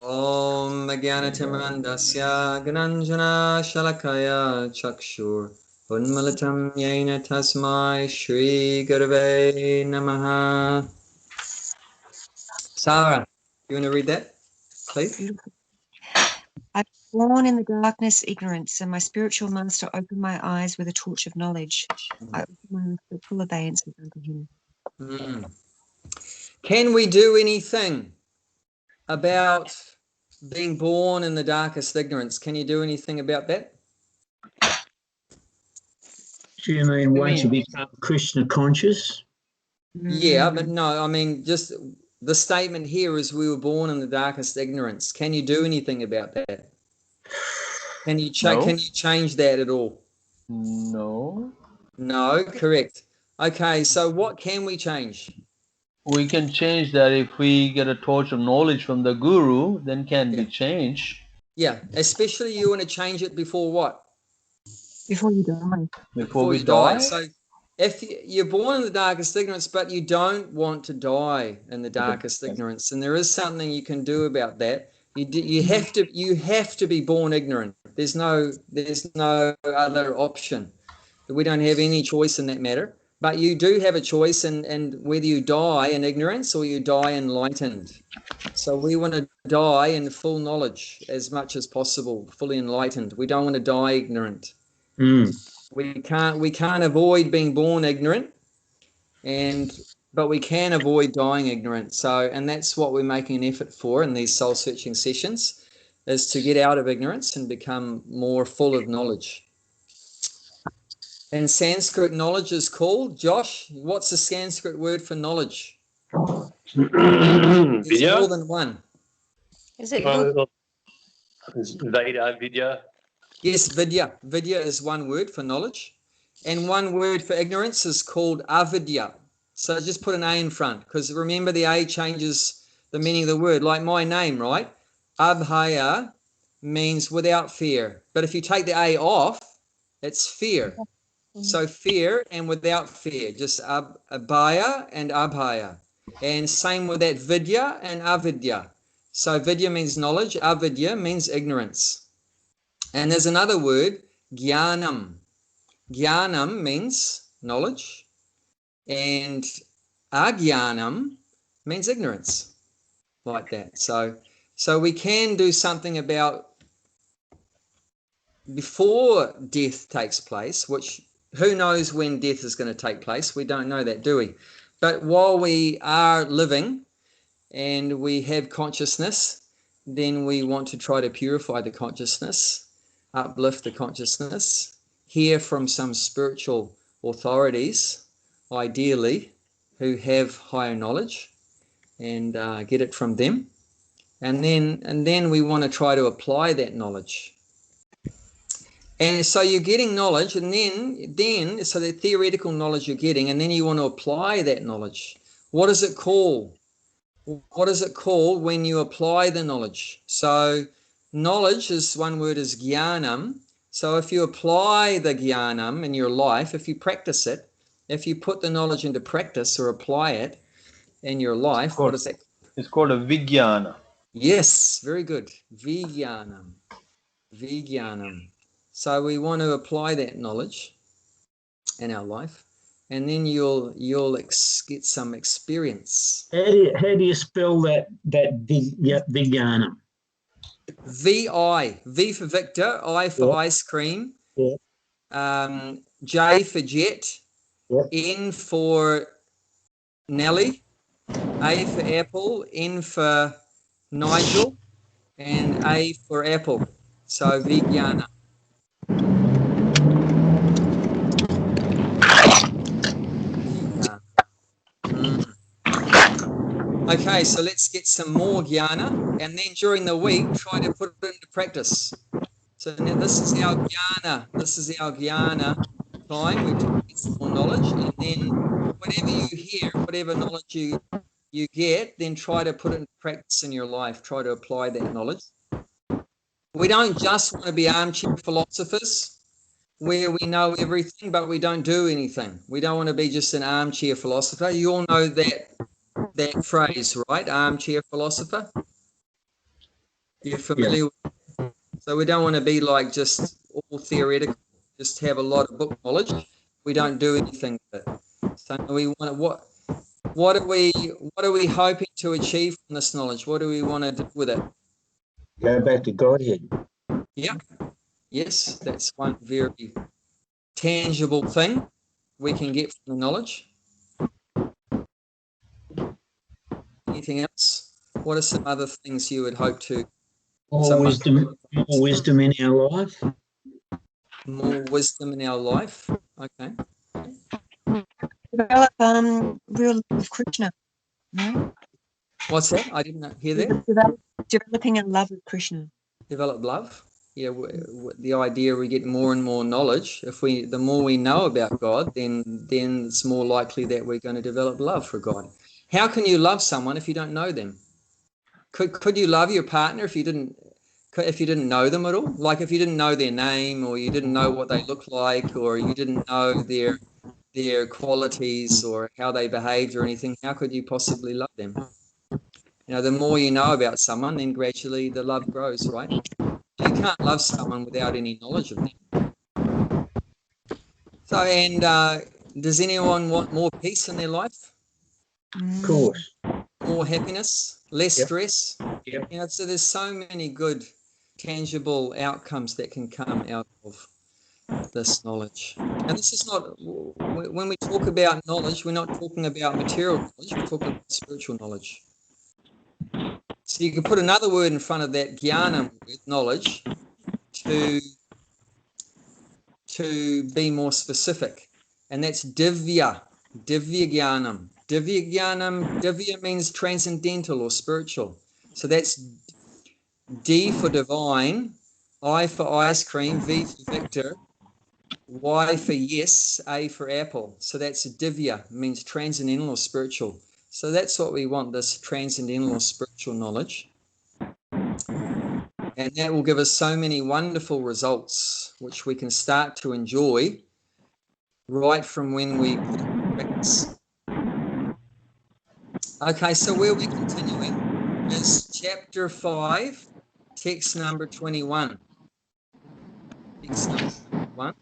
Om Jnanatimandasya Gananjana Shalakaya Chakshur Unmalatam Yena Tasmai Shri Gurave Namaha. Sarah, you want to read that, please? Beautiful. I was born in the darkness, ignorance, and my spiritual master opened my eyes with a torch of knowledge. I opened my eyes with full obeisance unto him. Can we do anything about being born in the darkest ignorance? Can you do anything about that? Do you mean once you become Krishna conscious? Yeah, but no, I mean, just the statement here is we were born in the darkest ignorance. Can you do anything about that? Can you change that at all? No. No, correct. Okay, so what can we change? We can change that if we get a torch of knowledge from the guru, then can be changed. Yeah, especially you want to change it before what? Before you die. Before we die. So if you're born in the darkest ignorance, but you don't want to die in the darkest ignorance, and there is something you can do about that. You have to be born ignorant. There's no other option. We don't have any choice in that matter. But you do have a choice in whether you die in ignorance or you die enlightened. So we want to die in full knowledge as much as possible, fully enlightened. We don't want to die ignorant. We can't avoid being born ignorant, but we can avoid dying ignorant. So, and that's what we're making an effort for in these soul searching sessions, is to get out of ignorance and become more full of knowledge. And Sanskrit knowledge is called, Josh, what's the Sanskrit word for knowledge? It's more than one. Is it Veda, Vidya? Yes, Vidya. Vidya is one word for knowledge. And one word for ignorance is called avidya. So just put an A in front, because remember the A changes the meaning of the word. Like my name, right? Abhaya means without fear. But if you take the A off, it's fear. So fear and without fear, just abhaya and abhaya. And same with that vidya and avidya. So vidya means knowledge, avidya means ignorance. And there's another word, jnanam. Jnanam means knowledge, and ajnanam means ignorance, like that. So we can do something about before death takes place, which who knows when death is going to take place? We don't know that, do we? But while we are living and we have consciousness, then we want to try to purify the consciousness, uplift the consciousness, hear from some spiritual authorities, ideally, who have higher knowledge, and get it from them. And then we want to try to apply that knowledge. And so you're getting knowledge, and then so the theoretical knowledge you're getting, and then you want to apply that knowledge. What is it called? What is it called when you apply the knowledge? So knowledge is one word is jnanam. So if you apply the jnanam in your life, if you practice it, if you put the knowledge into practice or apply it in your life, what is that? It's called a vijnana. Yes, very good. Vijnanam. Vijnanam. So we want to apply that knowledge in our life, and then you'll get some experience. How do you spell that vijnanam? V-I, V for Victor, I for ice cream, J for jet, N for Nelly, A for apple, N for Nigel, and A for apple. So Vijnana. Okay, so let's get some more jnana, and then during the week try to put it into practice. So now this is our jnana time. We get some more knowledge, and then whatever you hear, whatever knowledge you get, then try to put it into practice in your life. Try to apply that knowledge. We don't just want to be armchair philosophers where we know everything, but we don't do anything. We don't want to be just an armchair philosopher. You all know that phrase, right? Armchair philosopher. You're familiar with it? So we don't want to be like just all theoretical, just have a lot of book knowledge. We don't do anything with it. So we want to, what are we hoping to achieve from this knowledge? What do we want to do with it? Go back to Godhead. Yeah. Yes, that's one very tangible thing we can get from the knowledge. Anything else? What are some other things you would hope to? More wisdom in our life. More wisdom in our life. Okay. Develop real love of Krishna. No? What's that? I didn't hear that. Developing a love of Krishna. Develop love. Yeah, the idea we get more and more knowledge. The more we know about God, then it's more likely that we're going to develop love for God. How can you love someone if you don't know them? Could you love your partner if you didn't know them at all? Like if you didn't know their name, or you didn't know what they look like, or you didn't know their qualities or how they behaved or anything, how could you possibly love them? You know, the more you know about someone, then gradually the love grows, right? You can't love someone without any knowledge of them. So, and does anyone want more peace in their life? Of course. More happiness, less stress? Yep. You know, so there's so many good, tangible outcomes that can come out of this knowledge. And this is not, when we talk about knowledge, we're not talking about material knowledge, we're talking about spiritual knowledge. So you can put another word in front of that jnanam word, knowledge, to be more specific. And that's divya jnanam. Divya means transcendental or spiritual. So that's D for divine, I for ice cream, V for Victor, Y for yes, A for apple. So that's divya, means transcendental or spiritual. So that's what we want, this transcendental or spiritual knowledge. And that will give us so many wonderful results, which we can start to enjoy right from when we put it in practice. Okay, so where we're continuing is chapter 5, text number 21. Text number 21,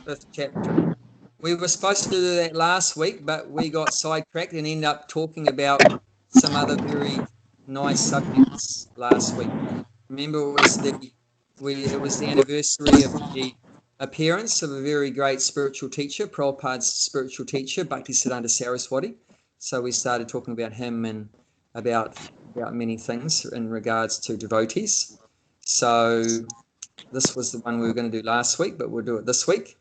5th chapter. We were supposed to do that last week, but we got sidetracked and ended up talking about some other very nice subjects last week. Remember, it was the anniversary of the appearance of a very great spiritual teacher, Prabhupada's spiritual teacher, Bhaktisiddhanta Saraswati. So we started talking about him and about many things in regards to devotees. So this was the one we were going to do last week, but we'll do it this week.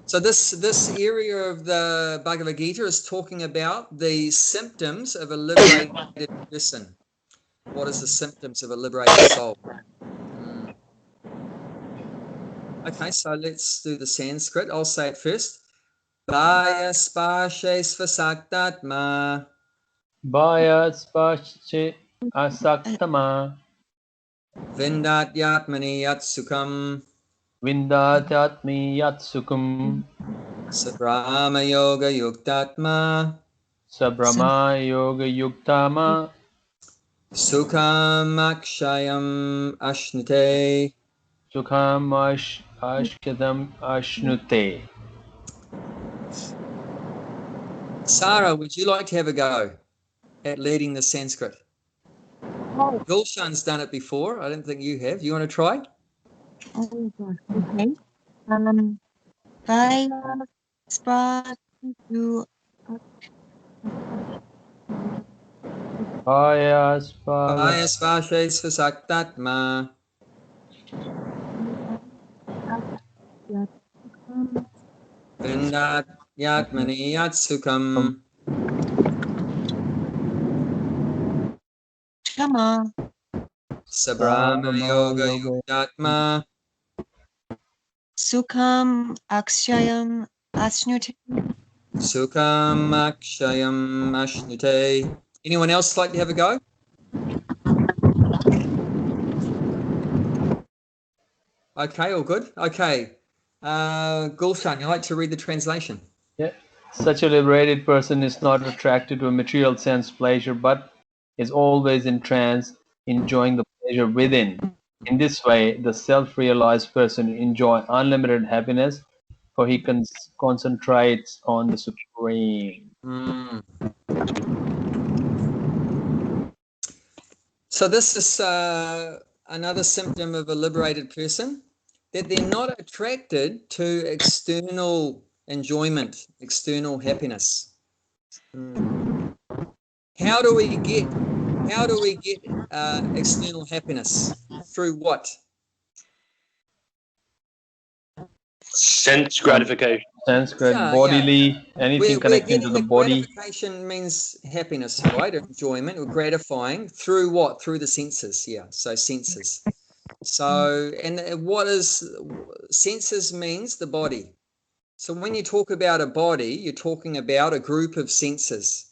So this area of the Bhagavad Gita is talking about the symptoms of a liberated person. What is the symptoms of a liberated soul? Okay, so let's do the Sanskrit. I'll say it first. Bhaya spashe svasaktatma. Bhaya spashe asaktama. Vindatyatmani yatsukam. Vindatyatmi yatsukum. Sabrama yoga yuktatma. Sabrama yoga yuktama. Sukham akshayam ashnute. Sukham ashkadam ashnute. Sarah, would you like to have a go at leading the Sanskrit? Oh. Gulshan's done it before. I don't think you have. You want to try? Oh gosh. Okay. Bhaya spashu. Bhaya Bhaya spashe svasaktatma. Vindatyatmani yatsukam. Shama. Sabrama yoga yuktatma. Sukham akshayam ashnute. Sukham akshayam ashnute. Anyone else like to have a go? Okay, all good. Okay. Gulshan, you like to read the translation? Yeah. Such a liberated person is not attracted to a material sense pleasure, but is always in trance enjoying the pleasure within. In this way, the self-realized person enjoy unlimited happiness, for he concentrates on the Supreme. Mm. So this is another symptom of a liberated person, that they're not attracted to external enjoyment, external happiness. Mm. How do we get external happiness? Through what? Sense gratification. Bodily, anything connecting to the body. Gratification means happiness, right? Enjoyment or gratifying through what? Through the senses. Yeah. So senses. So, and what is senses means the body. So when you talk about a body, you're talking about a group of senses.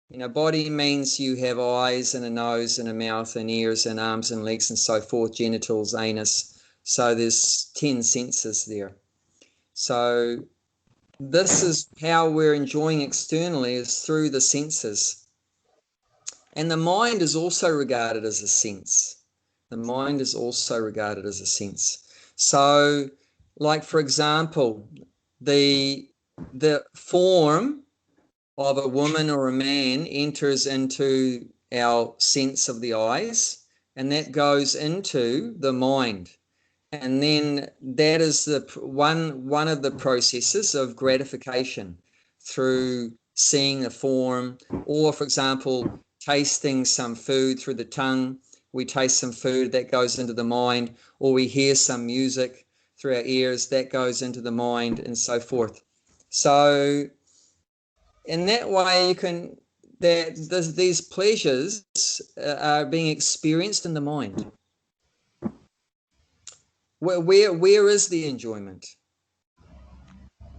You know, body means you have eyes and a nose and a mouth and ears and arms and legs and so forth, genitals, anus. So there's 10 senses there. So this is how we're enjoying externally, is through the senses. And the mind is also regarded as a sense. The mind is also regarded as a sense. So, like, for example, the form of a woman or a man enters into our sense of the eyes, and that goes into the mind. And then that is the one of the processes of gratification through seeing a form, or, for example, tasting some food through the tongue. We taste some food, that goes into the mind, or we hear some music through our ears, that goes into the mind, and so forth. So in that way, you can, these pleasures are being experienced in the mind. Where is the enjoyment?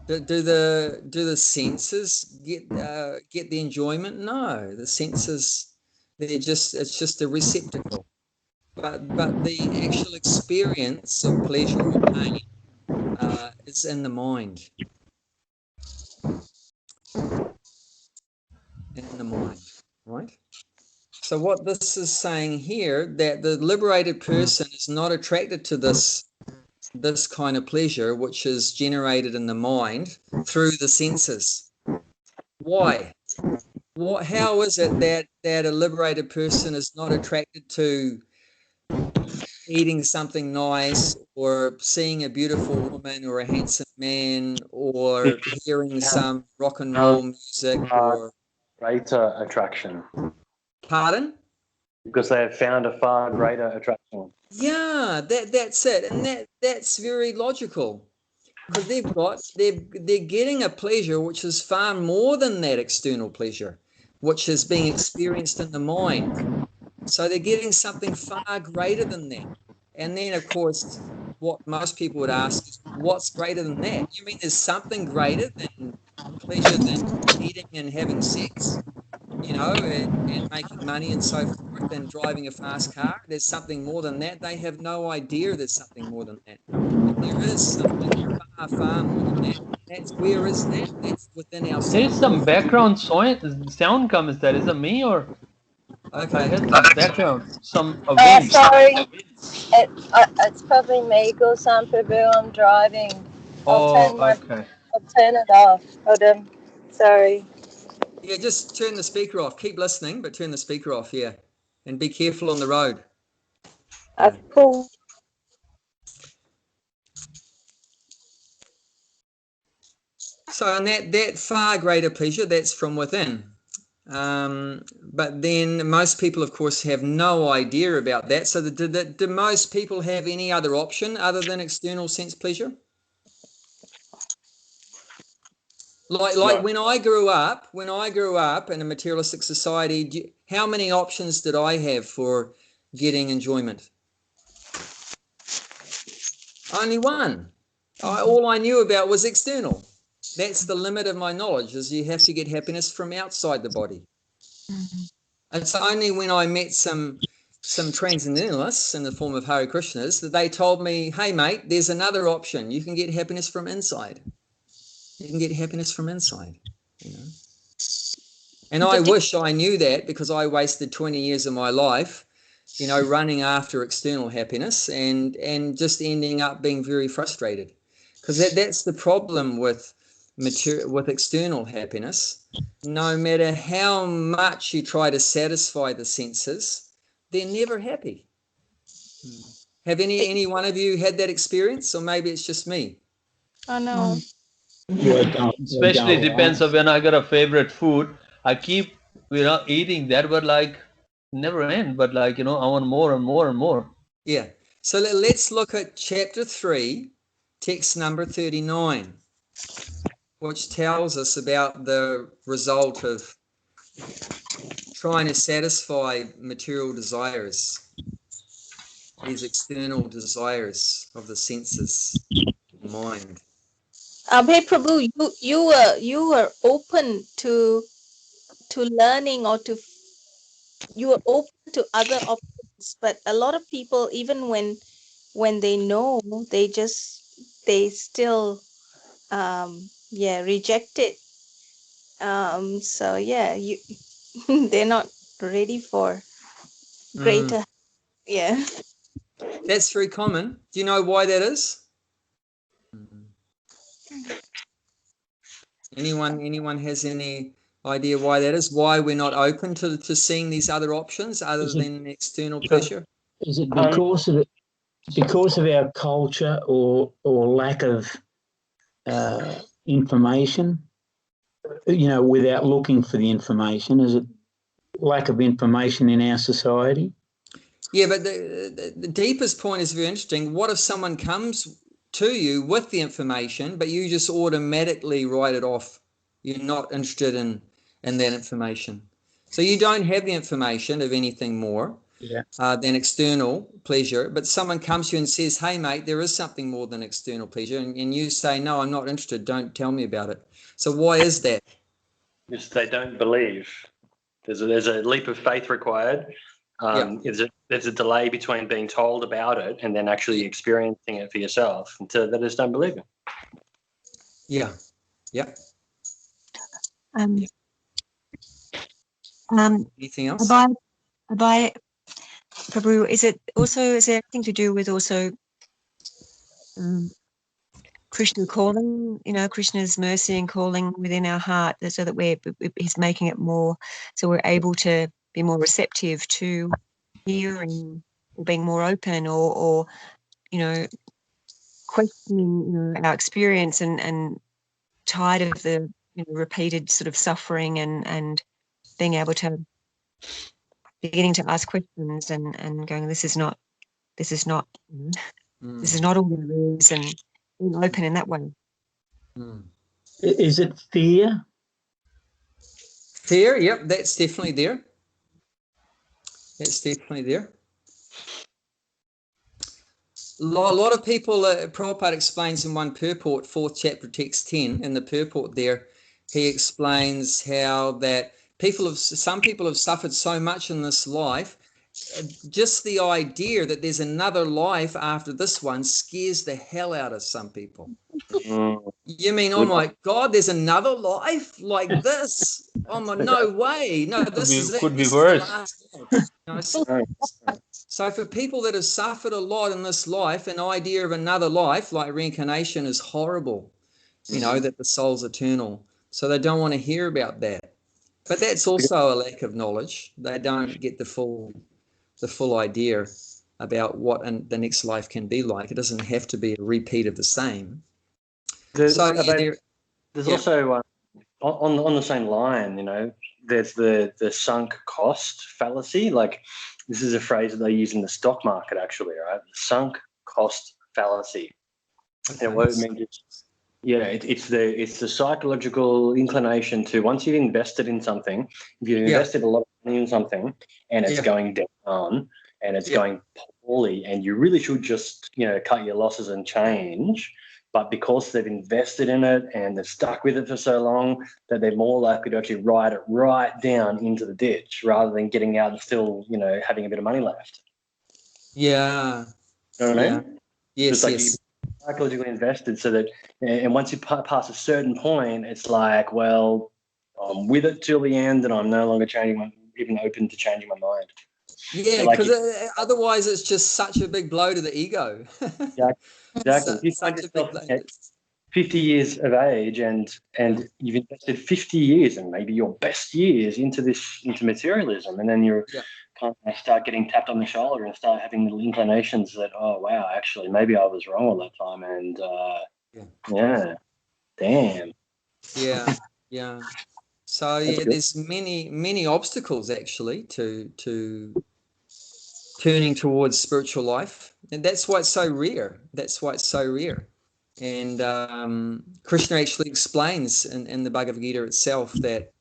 Do the senses get the enjoyment? No, the senses, it's just a receptacle. But the actual experience of pleasure or pain is in the mind. In the mind, right? So what this is saying here, that the liberated person is not attracted to this kind of pleasure, which is generated in the mind through the senses. Why? How is it that a liberated person is not attracted to eating something nice, or seeing a beautiful woman or a handsome man, or hearing some rock and roll music, or Greater attraction? Pardon? Because they have found a far greater attraction. Yeah, that's it, and that's very logical, because they're getting a pleasure which is far more than that external pleasure, which is being experienced in the mind. So they're getting something far greater than that. And then, of course, what most people would ask is, what's greater than that? You mean there's something greater than pleasure than eating and having sex, and making money and so forth, and driving a fast car? There's something more than that. They have no idea there's something more than that. But there is something far, far more than that. Where is that? That's within ourselves. There is some background sound comes there. Is it me or? Okay. I heard some background, some wind. Sorry, it's probably me, Gulsan Prabhu. I'm driving. I'll turn it off. Hold on. Sorry. Yeah, just turn the speaker off. Keep listening, but turn the speaker off, yeah. And be careful on the road. I've pulled. So, and that far greater pleasure, that's from within. But then most people, of course, have no idea about that. So do most people have any other option other than external sense pleasure? Like when I grew up in a materialistic society, how many options did I have for getting enjoyment? Only one. All I knew about was external. That's the limit of my knowledge, is you have to get happiness from outside the body. It's only when I met some transcendentalists in the form of Hare Krishnas that they told me, hey mate, there's another option. You can get happiness from inside. You can get happiness from inside, And I wish I knew that, because I wasted 20 years of my life you know, running after external happiness and just ending up being very frustrated, because that's the problem with external happiness. No matter how much you try to satisfy the senses, they're never happy. Have any one of you had that experience, or maybe it's just me? Oh no. Especially depends on when I got a favorite food. I keep, you know, eating that, but like never end. But like, you know, I want more and more and more. Yeah. So let's look at chapter 3, text number 39, which tells us about the result of trying to satisfy material desires, these external desires of the senses, mind. Abhay Prabhu, you were open to learning, or you were open to other options, but a lot of people, even when they know, they still reject it. So yeah, you they're not ready for greater. Yeah. That's very common. Do you know why that is? Anyone has any idea why that is? Why we're not open to seeing these other options other than external pleasure? Is it because of our culture or lack of information? You know, without looking for the information, is it lack of information in our society? Yeah, but the deepest point is very interesting. What if someone comes to you with the information, but you just automatically write it off? You're not interested in that information. So you don't have the information of anything more than external pleasure, but someone comes to you and says, hey, mate, there is something more than external pleasure. And you say, no, I'm not interested. Don't tell me about it. So why is that? Because they don't believe. There's a leap of faith required. There's a delay between being told about it and then actually experiencing it for yourself until they just don't believe it. Yeah. Anything else? Abhay Prabhu, is there anything to do with also Krishna calling, you know, Krishna's mercy and calling within our heart, so that he's making it more, so we're able to be more receptive to hearing, or being more open, or you know, questioning, you know, our experience and tired of the, you know, repeated sort of suffering and being able to beginning to ask questions and going, this is not all there is, and being open in that way. Is it fear? Fear, yep, that's definitely there. A lot of people, Prabhupada explains in one purport, 4th chapter, text 10, in the purport there, he explains how that some people have suffered so much in this life, just the idea that there's another life after this one scares the hell out of some people. You mean, oh my God, there's another life like this? Oh my, no way. No, this is it. Could be worse. So for people that have suffered a lot in this life, an idea of another life like reincarnation is horrible, you know, that the soul's eternal. So they don't want to hear about that. But that's also a lack of knowledge. They don't get the full idea about what the next life can be like. It doesn't have to be a repeat of the same. There's also on the same line, you know, there's the sunk cost fallacy. Like, this is a phrase that they use in the stock market, actually, right? The sunk cost fallacy. Okay. And what it means is, it's the psychological inclination to, once you've invested in something, if you've invested a lot of money in something and it's going down and it's going poorly, and you really should just, you know, cut your losses and change. But because they've invested in it and they've stuck with it for so long, that they're more likely to actually ride it right down into the ditch rather than getting out and still, you know, having a bit of money left. Yeah. You know what I mean? Yes, You're psychologically invested, so that, and once you pass a certain point, it's like, well, I'm with it till the end and I'm no longer even open to changing my mind. Yeah, like, because otherwise it's just such a big blow to the ego. yeah, exactly. If you Such find a big yourself blow. at 50 years of age and you've invested 50 years and maybe your best years into materialism, and then you're kind of start getting tapped on the shoulder and start having little inclinations that, oh wow, actually maybe I was wrong all that time, and damn. Yeah. So there's many obstacles actually to turning towards spiritual life, and that's why it's so rare. And Krishna actually explains in the Bhagavad Gita itself that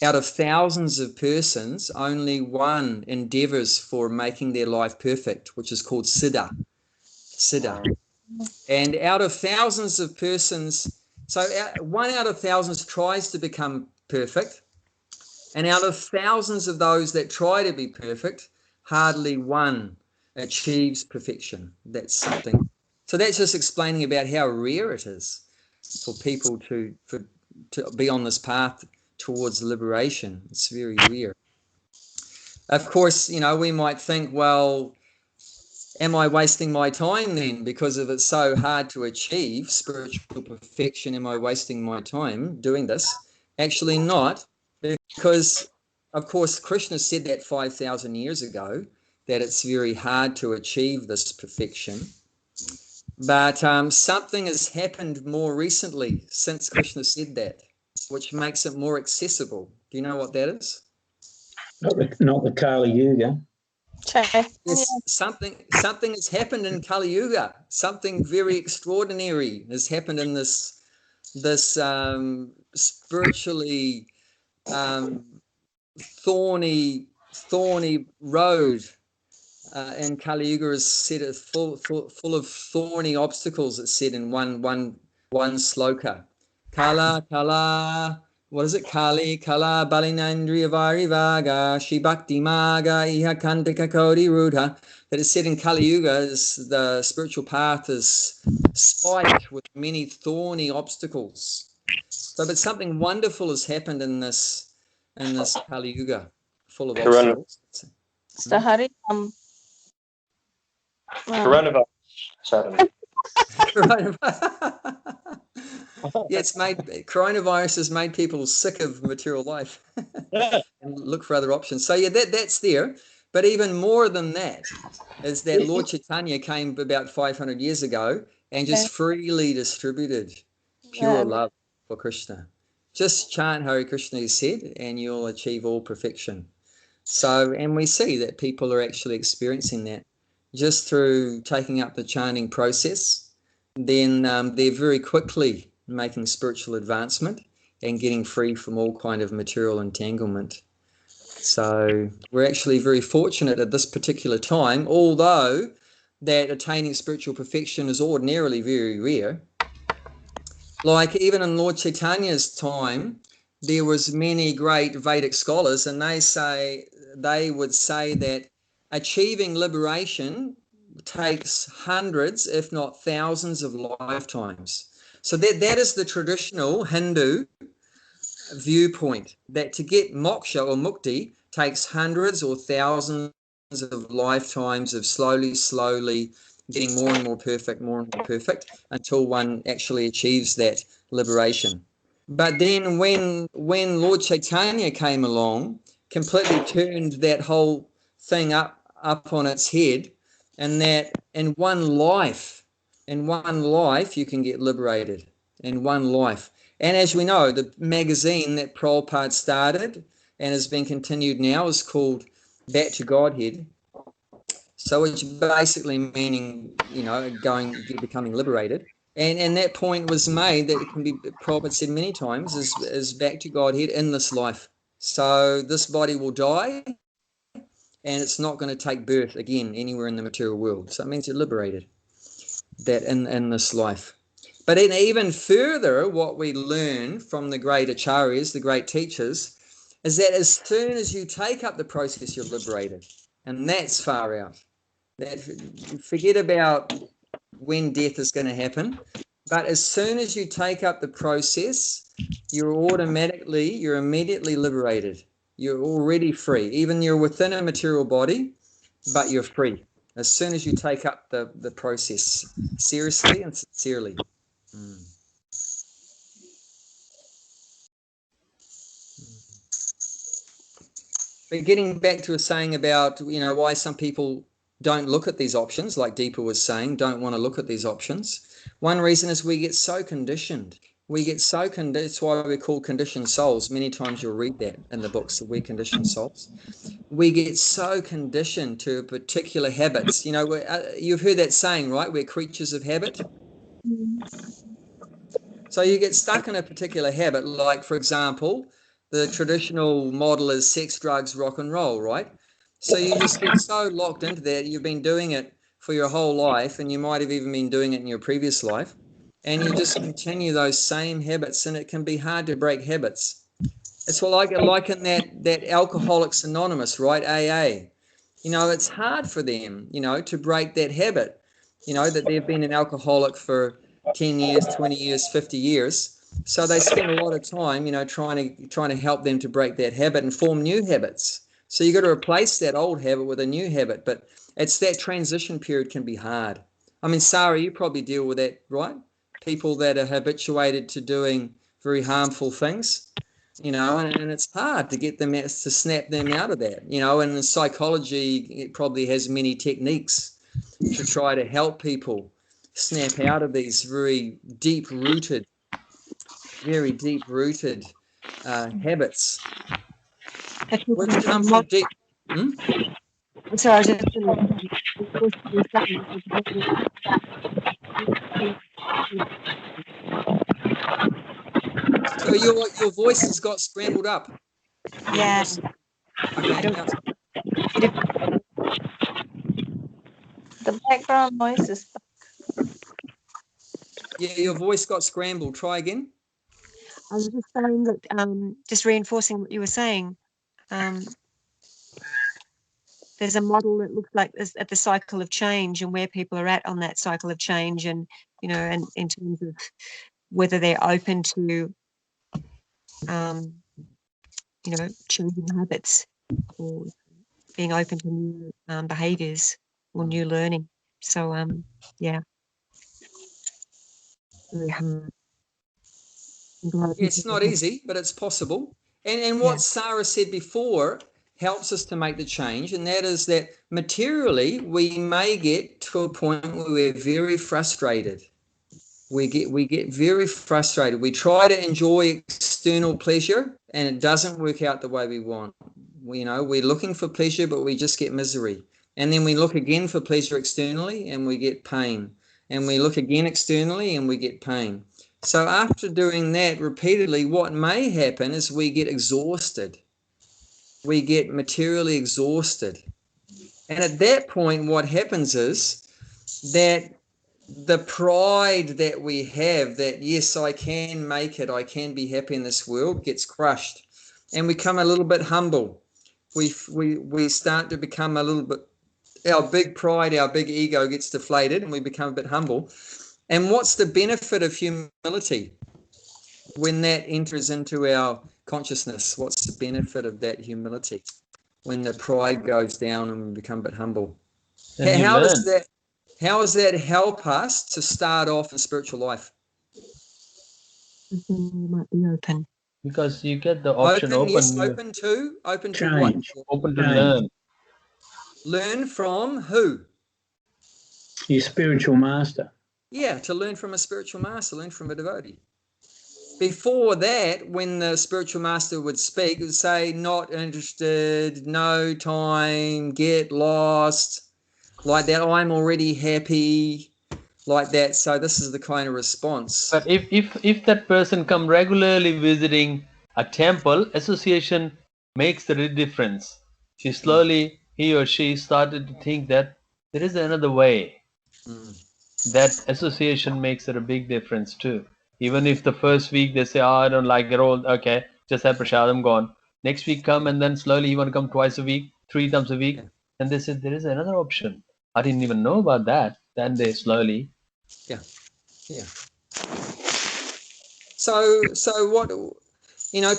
out of thousands of persons, only one endeavors for making their life perfect, which is called siddha. And out of thousands of persons, so one out of thousands tries to become perfect, and out of thousands of those that try to be perfect, hardly one achieves perfection. That's something. So that's just explaining about how rare it is for people to be on this path towards liberation. It's very rare. Of course, we might think, well, am I wasting my time then? Because if it's so hard to achieve spiritual perfection, am I wasting my time doing this? Actually not, because of course Krishna said that 5,000 years ago, that it's very hard to achieve this perfection. But something has happened more recently since Krishna said that, which makes it more accessible. Do you know what that is? Not the Kali Yuga. Yes, something has happened in Kali Yuga. Something very extraordinary has happened in this spiritually thorny road. And Kali Yuga is said full of thorny obstacles. It's said in one sloka. Kala. What is it? Kali balinandriya varivaga shibhakti maga iha kandika kodi rudha. That is said in Kali Yuga is the spiritual path is spiked with many thorny obstacles. So, but something wonderful has happened in this Kali Yuga, full of obstacles. Sahari, Coronavirus. Coronavirus has made people sick of material life and look for other options. So that's there. But even more than that is that Lord Chaitanya came about 500 years ago and just freely distributed pure love for Krishna. Just chant Hare Krishna, he said, and you'll achieve all perfection. So, and we see that people are actually experiencing that just through taking up the chanting process. Then they're very quickly making spiritual advancement and getting free from all kind of material entanglement. So we're actually very fortunate at this particular time, although that attaining spiritual perfection is ordinarily very rare. Like even in Lord Chaitanya's time, there was many great Vedic scholars, and they would say that achieving liberation takes hundreds, if not thousands, of lifetimes. So that is the traditional Hindu viewpoint, that to get moksha or mukti takes hundreds or thousands of lifetimes of slowly getting more and more perfect until one actually achieves that liberation. But then when Lord Chaitanya came along, completely turned that whole thing up on its head, and that in one life you can get liberated, in one life. And as we know, the magazine that Prabhupada started and has been continued now is called Back to Godhead. So it's basically meaning, becoming liberated. And that point was made that it can be, Prabhupada said many times, is back to Godhead in this life. So this body will die, and it's not going to take birth again anywhere in the material world. So it means you're liberated, that in this life. But even further, what we learn from the great acharyas, the great teachers, is that as soon as you take up the process, you're liberated. And that's far out. That forget about when death is going to happen. But as soon as you take up the process, you're immediately liberated. You're already free. Even you're within a material body, but you're free as soon as you take up the process seriously and sincerely. But getting back to a saying about, why some people don't look at these options, like Deepa was saying, don't want to look at these options. One reason is we get so conditioned. That's why we're called conditioned souls. Many times you'll read that in the books, We're Conditioned Souls. We get so conditioned to particular habits. You've heard that saying, right? We're creatures of habit. So you get stuck in a particular habit, like, for example, the traditional model is sex, drugs, rock and roll, right? So you just get so locked into that. You've been doing it for your whole life, and you might have even been doing it in your previous life, and you just continue those same habits, and it can be hard to break habits. It's like in that Alcoholics Anonymous, right? AA. It's hard for them, to break that habit, that they've been an alcoholic for 10 years, 20 years, 50 years. So they spend a lot of time, trying to help them to break that habit and form new habits. So you've got to replace that old habit with a new habit. But it's that transition period can be hard. I mean, Sarah, you probably deal with that, right? People that are habituated to doing very harmful things, and it's hard to get them to snap them out of that, and in psychology, it probably has many techniques to try to help people snap out of these very deep-rooted habits, which come from deep. Sorry, I was just So your voice has got scrambled up. Yeah. Okay. The background noise is back. Yeah, your voice got scrambled. Try again. I was just saying that, just reinforcing what you were saying. There's a model that looks like this at the cycle of change and where people are at on that cycle of change, and and in terms of whether they're open to changing habits or being open to new behaviors or new learning. So yeah, very hard. It's not easy, but it's possible. And what Sarah said before helps us to make the change, and that is that materially we may get to a point where we're very frustrated. We get very frustrated. We try to enjoy external pleasure, and it doesn't work out the way we want. We're looking for pleasure, but we just get misery. And then we look again for pleasure externally, and we get pain. And we look again externally, and we get pain. So after doing that repeatedly, what may happen is we get exhausted. We get materially exhausted. And at that point, what happens is that the pride that we have that, yes, I can make it, I can be happy in this world, gets crushed. And we become a little bit humble. We start to become a little bit, our big pride, our big ego gets deflated, and we become a bit humble. And what's the benefit of humility when that enters into our consciousness? What's the benefit of that humility when the pride goes down and we become a bit humble? How does that help us to start off in spiritual life? You might be open. Because you get the option open to change. What? Open to learn. Learn from who? Your spiritual master. Yeah, to learn from a spiritual master, learn from a devotee. Before that, when the spiritual master would speak, it would say, not interested, no time, get lost, like that, I'm already happy, like that. So this is the kind of response. But if that person come regularly visiting a temple, association makes the difference. He or she started to think that there is another way. That association makes it a big difference too. Even if the first week they say, I don't like it all, okay, just have prasad, I'm gone. Next week come, and then slowly you want to come twice a week, 3 times a week. Yeah. And they said, there is another option. I didn't even know about that. Then they slowly. Yeah. So what,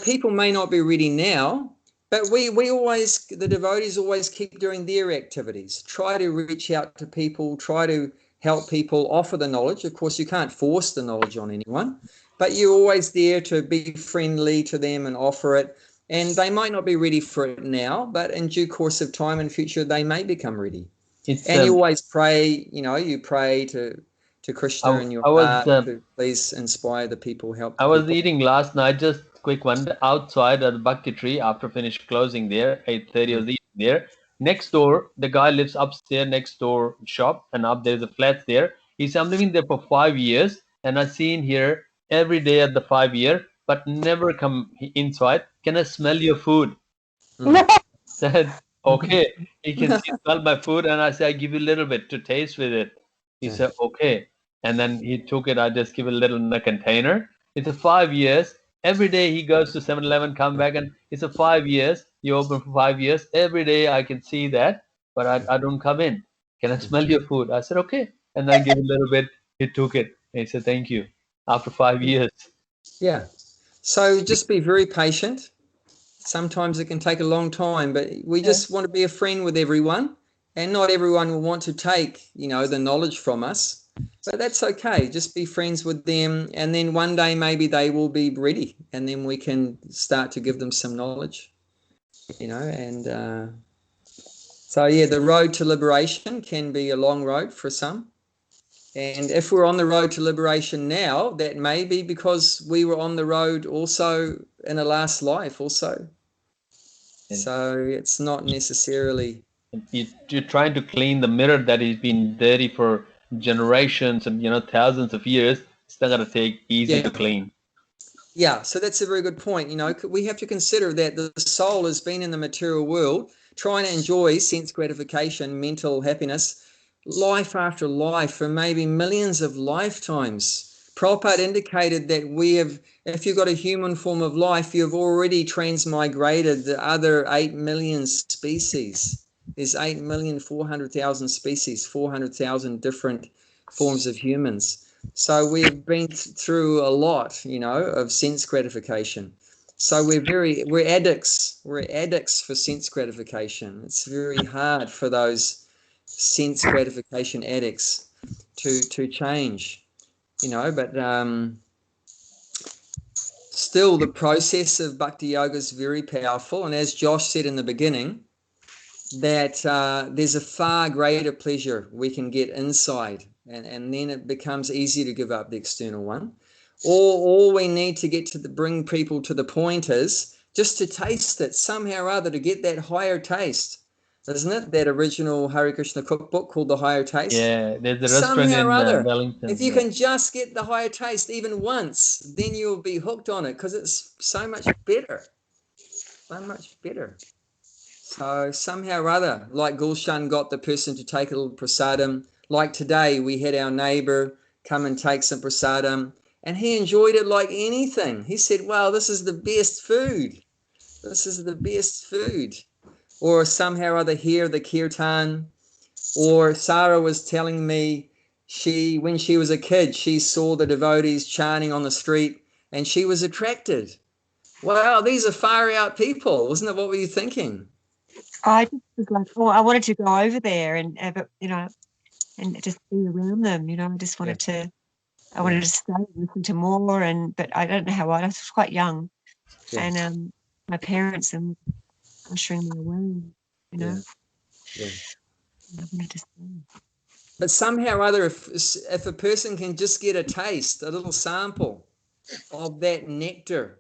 people may not be ready now, But we always, the devotees always keep doing their activities, try to reach out to people, try to help people, offer the knowledge. Of course, you can't force the knowledge on anyone, but you're always there to be friendly to them and offer it. And they might not be ready for it now, but in due course of time and future, they may become ready. And you always pray, you pray to Krishna in your heart to please inspire the people, help the I was people. eating last night, just quick one, outside at the Bhakti tree after finished closing there, 8:30 I was eating there. Next door, the guy lives upstairs, next door shop, and up there's a flat there. He said, I'm living there for 5 years, and I seen here every day at the 5 year, but never come inside. Can I smell your food? Said, okay. He can smell my food, and I said, I give you a little bit to taste with it. He said, okay. And then he took it. I just give a little in a container. It's a 5 years. Every day he goes to 7-Eleven, come back, and it's a 5 years. You open for 5 years. Every day I can see that, but I don't come in. Can I smell your food? I said, okay. And I give a little bit. He took it. And he said, thank you. After 5 years. Yeah. So just be very patient. Sometimes it can take a long time, but we just want to be a friend with everyone, and not everyone will want to take, the knowledge from us. But that's okay. Just be friends with them, and then one day maybe they will be ready, and then we can start to give them some knowledge, and so the road to liberation can be a long road for some. And if we're on the road to liberation now, that may be because we were on the road also in a last life also. So it's not necessarily... You're trying to clean the mirror that has been dirty for generations and thousands of years. It's not going to take easy to clean. Yeah, so that's a very good point. We have to consider that the soul has been in the material world trying to enjoy sense gratification, mental happiness, life after life for maybe millions of lifetimes. Prabhupada indicated that if you've got a human form of life, you've already transmigrated the other 8 million species. There's 8,400,000 species, 400,000 different forms of humans. So we've been through a lot, of sense gratification. So we're addicts. We're addicts for sense gratification. It's very hard for those sense gratification addicts to change. But still the process of bhakti yoga is very powerful. And as Josh said in the beginning, that there's a far greater pleasure we can get inside. And then it becomes easy to give up the external one. All we need to get bring people to the point is just to taste it somehow or other, to get that higher taste. Isn't it? That original Hare Krishna cookbook called The Higher Taste? Yeah, there's a restaurant in Wellington. If you can just get the higher taste even once, then you'll be hooked on it because it's so much better. So much better. So somehow or other, like Gulshan got the person to take a little prasadam. Like today, we had our neighbor come and take some prasadam, and he enjoyed it like anything. He said, wow, this is the best food. This is the best food. Or somehow or other hear the kirtan. Or Sarah was telling me when she was a kid, she saw the devotees chanting on the street and she was attracted. Wow, these are far out people. Wasn't it? What were you thinking? I just was like, I wanted to go over there and just be around them. I just wanted I wanted to stay and listen to more, but I don't know how I was quite young, and my parents and ushering me away. Yeah. I wanted to stay. But somehow or other, if a person can just get a taste, a little sample of that nectar,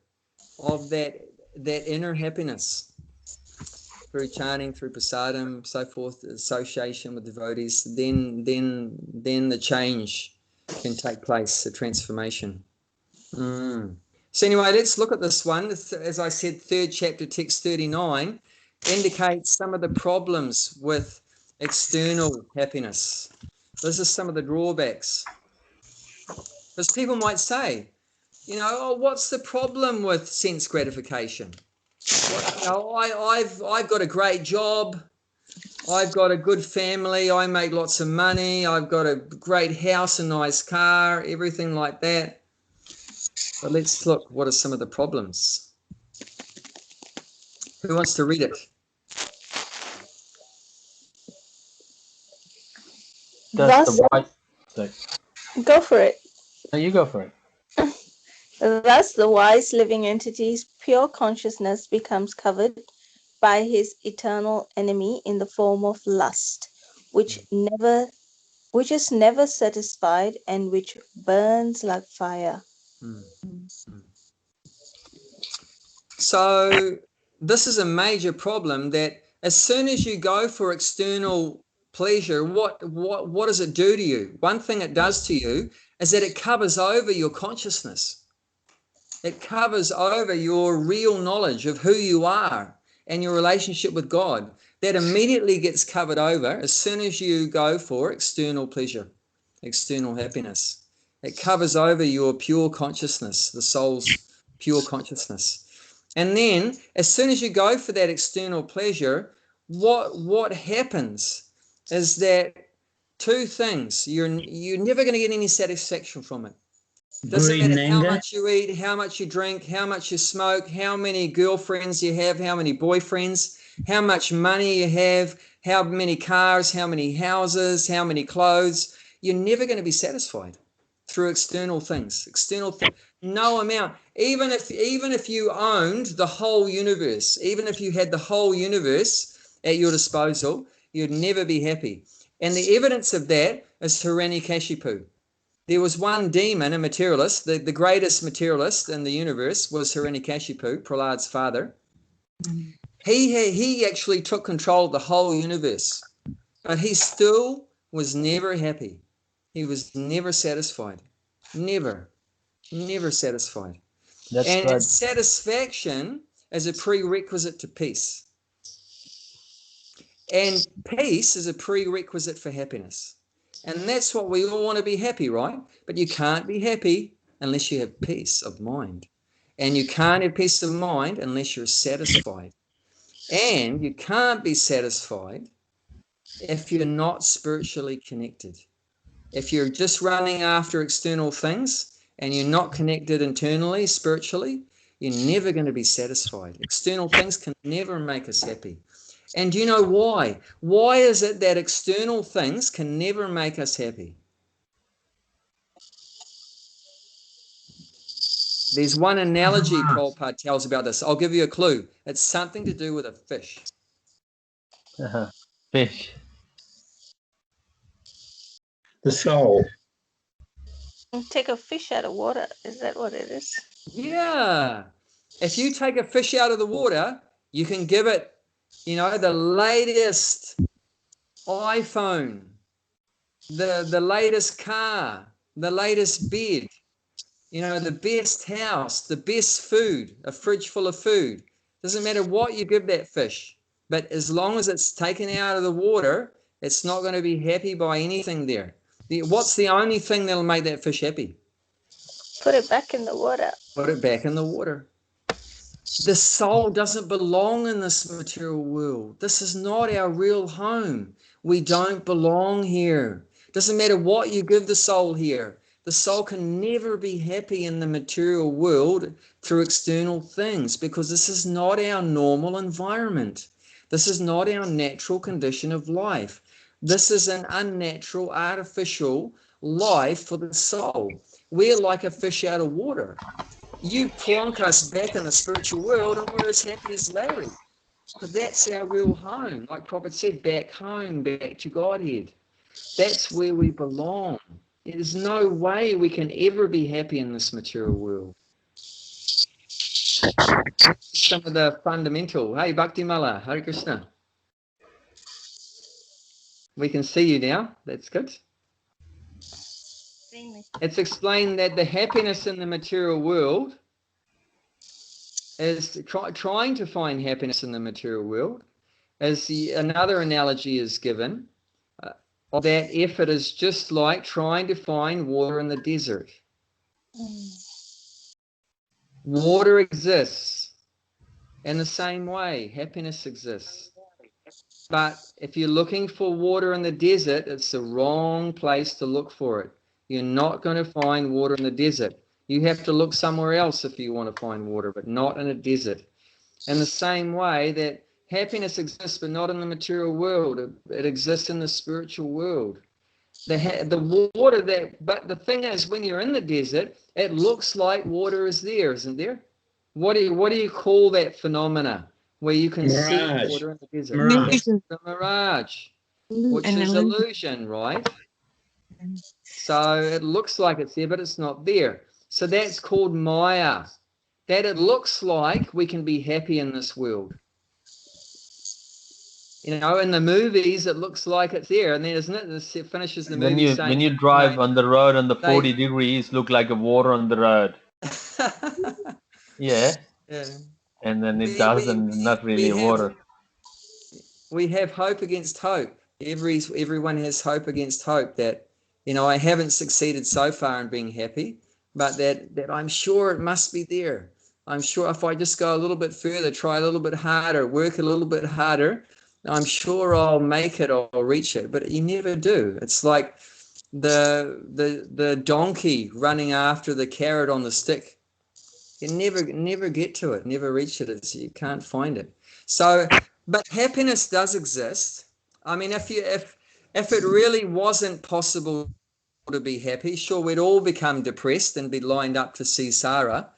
of that inner happiness, through chanting, through prasadam, so forth, association with devotees, then the change can take place, the transformation. So anyway, let's look at this one. As I said, 3rd chapter, text 39, indicates some of the problems with external happiness. This is some of the drawbacks. Because people might say, what's the problem with sense gratification? I've got a great job. I've got a good family. I make lots of money. I've got a great house, a nice car, everything like that. But let's look, what are some of the problems? Who wants to read it? Thus, go for it. No, you go for it. Thus, the wise living entity's pure consciousness becomes covered by his eternal enemy in the form of lust, which is never satisfied and which burns like fire. So this is a major problem, that as soon as you go for external pleasure, what does it do to you? One thing it does to you is that it covers over your consciousness. It covers over your real knowledge of who you are and your relationship with God. That immediately gets covered over as soon as you go for external pleasure, external happiness. It covers over your pure consciousness, the soul's pure consciousness. And then as soon as you go for that external pleasure, what happens is that two things. You're never going to get any satisfaction from it. Doesn't matter how much you eat, how much you drink, how much you smoke, how many girlfriends you have, how many boyfriends, how much money you have, how many cars, how many houses, how many clothes. You're never going to be satisfied through external things. No amount. Even if you owned the whole universe, even if you had the whole universe at your disposal, you'd never be happy. And the evidence of that is Hiranyakashipu. There was one demon, a materialist, the greatest materialist in the universe was Hiranyakashipu, Prahlad's father. He actually took control of the whole universe, but he still was never happy. He was never satisfied. Never satisfied. And right. Satisfaction is a prerequisite to peace. And peace is a prerequisite for happiness. And that's what we all want to be happy, right? But you can't be happy unless you have peace of mind. And you can't have peace of mind unless you're satisfied. And you can't be satisfied if you're not spiritually connected. If you're just running after external things and you're not connected internally, spiritually, you're never going to be satisfied. External things can never make us happy. And do you know why? Why is it that external things can never make us happy? There's one analogy Prabhupada tells about this. I'll give you a clue. It's something to do with a fish. Fish. The soul. Take a fish out of water. Is that what it is? Yeah. If you take a fish out of the water, you can give it, the latest iPhone, the latest car, the latest bed, the best house, the best food, a fridge full of food. Doesn't matter what you give that fish, but as long as it's taken out of the water, it's not going to be happy by anything there. What's the only thing that'll make that fish happy? Put it back in the water. Put it back in the water. The soul doesn't belong in this material world. This is not our real home. We don't belong here. Doesn't matter what you give the soul here. The soul can never be happy in the material world through external things because this is not our normal environment. This is not our natural condition of life. This is an unnatural, artificial life for the soul. We're like a fish out of water. You plonk us back in the spiritual world and we're as happy as Larry. Because that's our real home. Like Prophet said, back home, back to Godhead. That's where we belong. There's no way we can ever be happy in this material world. Some of the fundamental. Hey, Bhakti Mala, Hare Krishna. We can see you now. That's good. It's explained that the happiness in the material world is trying to find happiness in the material world. As another analogy is given, that effort is just like trying to find water in the desert. Water exists. In the same way, happiness exists. But if you're looking for water in the desert, it's the wrong place to look for it. You're not going to find water in the desert. You have to look somewhere else if you want to find water, but not in a desert. In the same way that happiness exists, but not in the material world. It exists in the spiritual world. The water but the thing is, when you're in the desert, it looks like water is there, isn't there? What do you call that phenomena where you can see water in the desert? Mirage. The mirage, which is illusion, right? So it looks like it's there, but it's not there. So that's called Maya. That it looks like we can be happy in this world. You know, in the movies, it looks like it's there, and then isn't it? It finishes the movie saying, when you drive on the road on the 40 degrees, look like a water on the road. Yeah. And then it doesn't, not really water. We have hope against hope. Everyone has hope against hope that, you know, I haven't succeeded so far in being happy, but that I'm sure it must be there. I'm sure if I just go a little bit further, try a little bit harder, work a little bit harder, I'm sure I'll make it or I'll reach it. But you never do. It's like the donkey running after the carrot on the stick. You never get to it, never reach it. You can't find it. So, but happiness does exist. I mean, if it really wasn't possible to be happy, sure, we'd all become depressed and be lined up to see Sarah.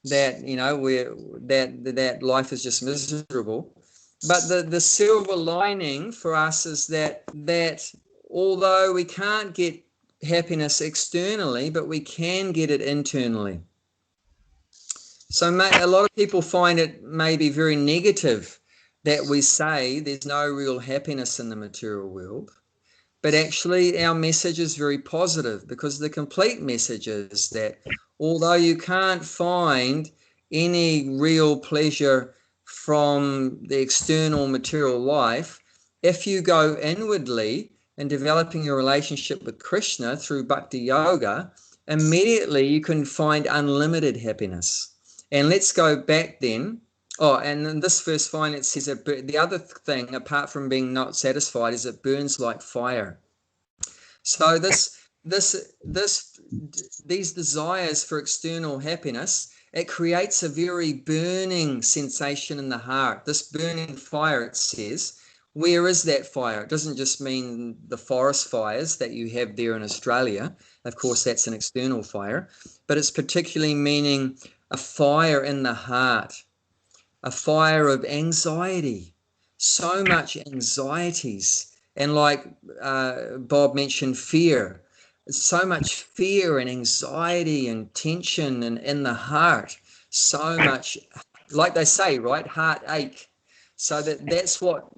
That, you know, that life is just miserable. But the silver lining for us is that although we can't get happiness externally, but we can get it internally. So a lot of people find it maybe very negative that we say there's no real happiness in the material world. But actually our message is very positive, because the complete message is that although you can't find any real pleasure from the external material life, if you go inwardly in developing your relationship with Krishna through bhakti yoga, immediately you can find unlimited happiness. And let's go back then. Oh, and in this verse 5, it says that the other thing, apart from being not satisfied, is it burns like fire. So these desires for external happiness, it creates a very burning sensation in the heart. This burning fire, it says, where is that fire? It doesn't just mean the forest fires that you have there in Australia. Of course, that's an external fire, but it's particularly meaning a fire in the heart, a fire of anxiety, so much anxieties. And like Bob mentioned, fear, so much fear and anxiety and tension and in the heart, so much, like they say, right, heartache. So that's what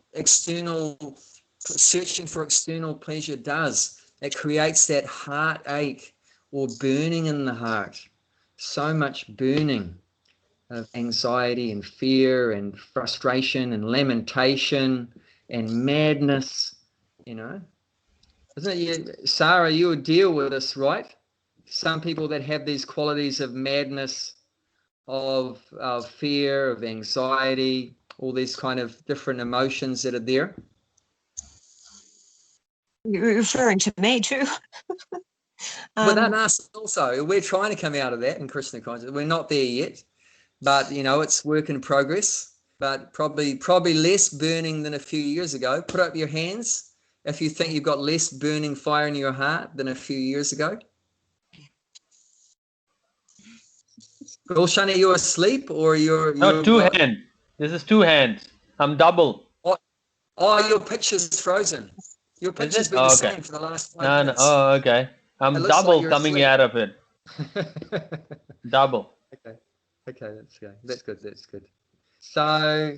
searching for external pleasure does. It creates that heartache or burning in the heart, so much burning of anxiety and fear and frustration and lamentation and madness, you know. Isn't it, Sarah, you would deal with this, right? Some people that have these qualities of madness, of fear, of anxiety, all these kind of different emotions that are there. You're referring to me too. But then us also, we're trying to come out of that in Krishna consciousness. We're not there yet, but you know, it's work in progress. But probably less burning than a few years ago. Put up your hands if you think you've got less burning fire in your heart than a few years ago. Gulshan, are you asleep or you're no, two hands. This is 2 hands. I'm double. Oh, your picture's frozen. Your picture's been the same for the last 5 minutes. Oh, okay. I'm double like coming asleep. Out of it. Double. Okay, that's good. That's good. So,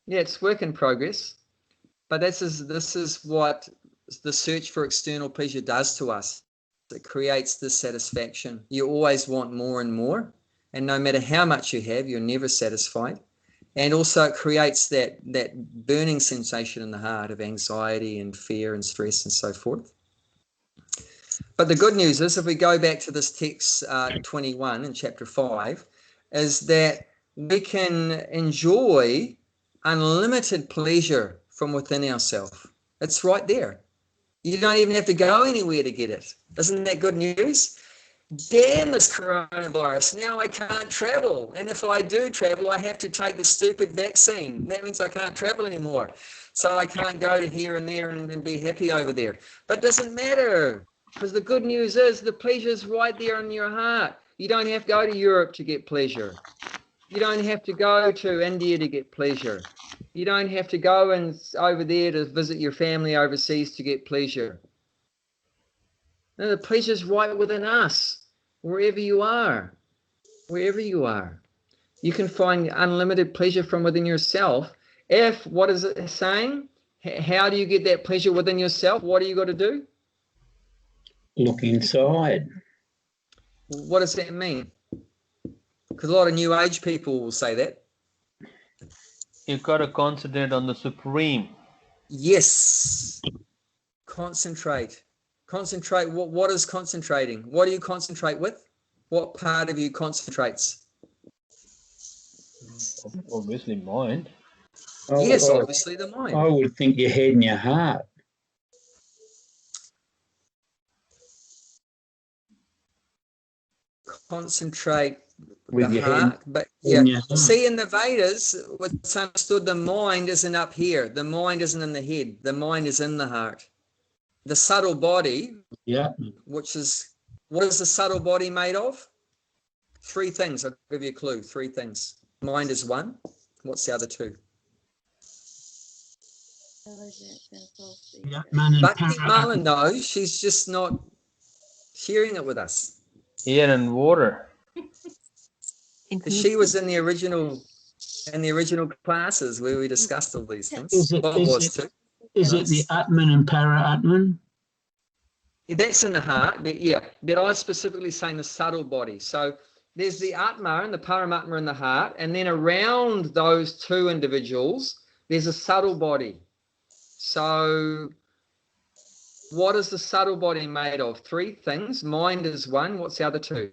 yeah, it's work in progress. But this is what the search for external pleasure does to us. It creates dissatisfaction. You always want more and more. And no matter how much you have, you're never satisfied. And also it creates that burning sensation in the heart of anxiety and fear and stress and so forth. But the good news is, if we go back to this text 21 in chapter 5, is that we can enjoy unlimited pleasure from within ourselves. It's right there. You don't even have to go anywhere to get it. Isn't that good news? damn this coronavirus, now I can't travel. And if I do travel, I have to take the stupid vaccine. That means I can't travel anymore. So I can't go to here and there and be happy over there. But it doesn't matter, because the good news is the pleasure's right there in your heart. You don't have to go to Europe to get pleasure. You don't have to go to India to get pleasure. You don't have to go over there to visit your family overseas to get pleasure. No, the pleasure's right within us, wherever you are. Wherever you are. You can find unlimited pleasure from within yourself. If, what is it saying? How do you get that pleasure within yourself? What do you got to do? Look inside. What does that mean? Because a lot of New Age people will say that. You've got to concentrate on the Supreme. Yes. Concentrate. Concentrate. What is concentrating? What do you concentrate with? What part of you concentrates? Obviously mind. Yes, obviously the mind. I would think your head and your heart. Concentrate with the your heart, head. but yeah. See, in the Vedas, what's understood, the mind isn't up here. The mind isn't in the head. The mind is in the heart. The subtle body, which is, what is the subtle body made of? 3 things. I'll give you a clue. 3 things. Mind is 1. What's the other 2? Bhakti Mala knows. She's just not sharing it with us. Air and water. She was in the original classes where we discussed all these things. Is it the Atman and Para-Atman? That's in the heart, but I was specifically saying the subtle body. So there's the Atma and the Paramatma in the heart, and then around those 2 individuals, there's a subtle body. So what is the subtle body made of? 3 things. Mind is 1. What's the other 2?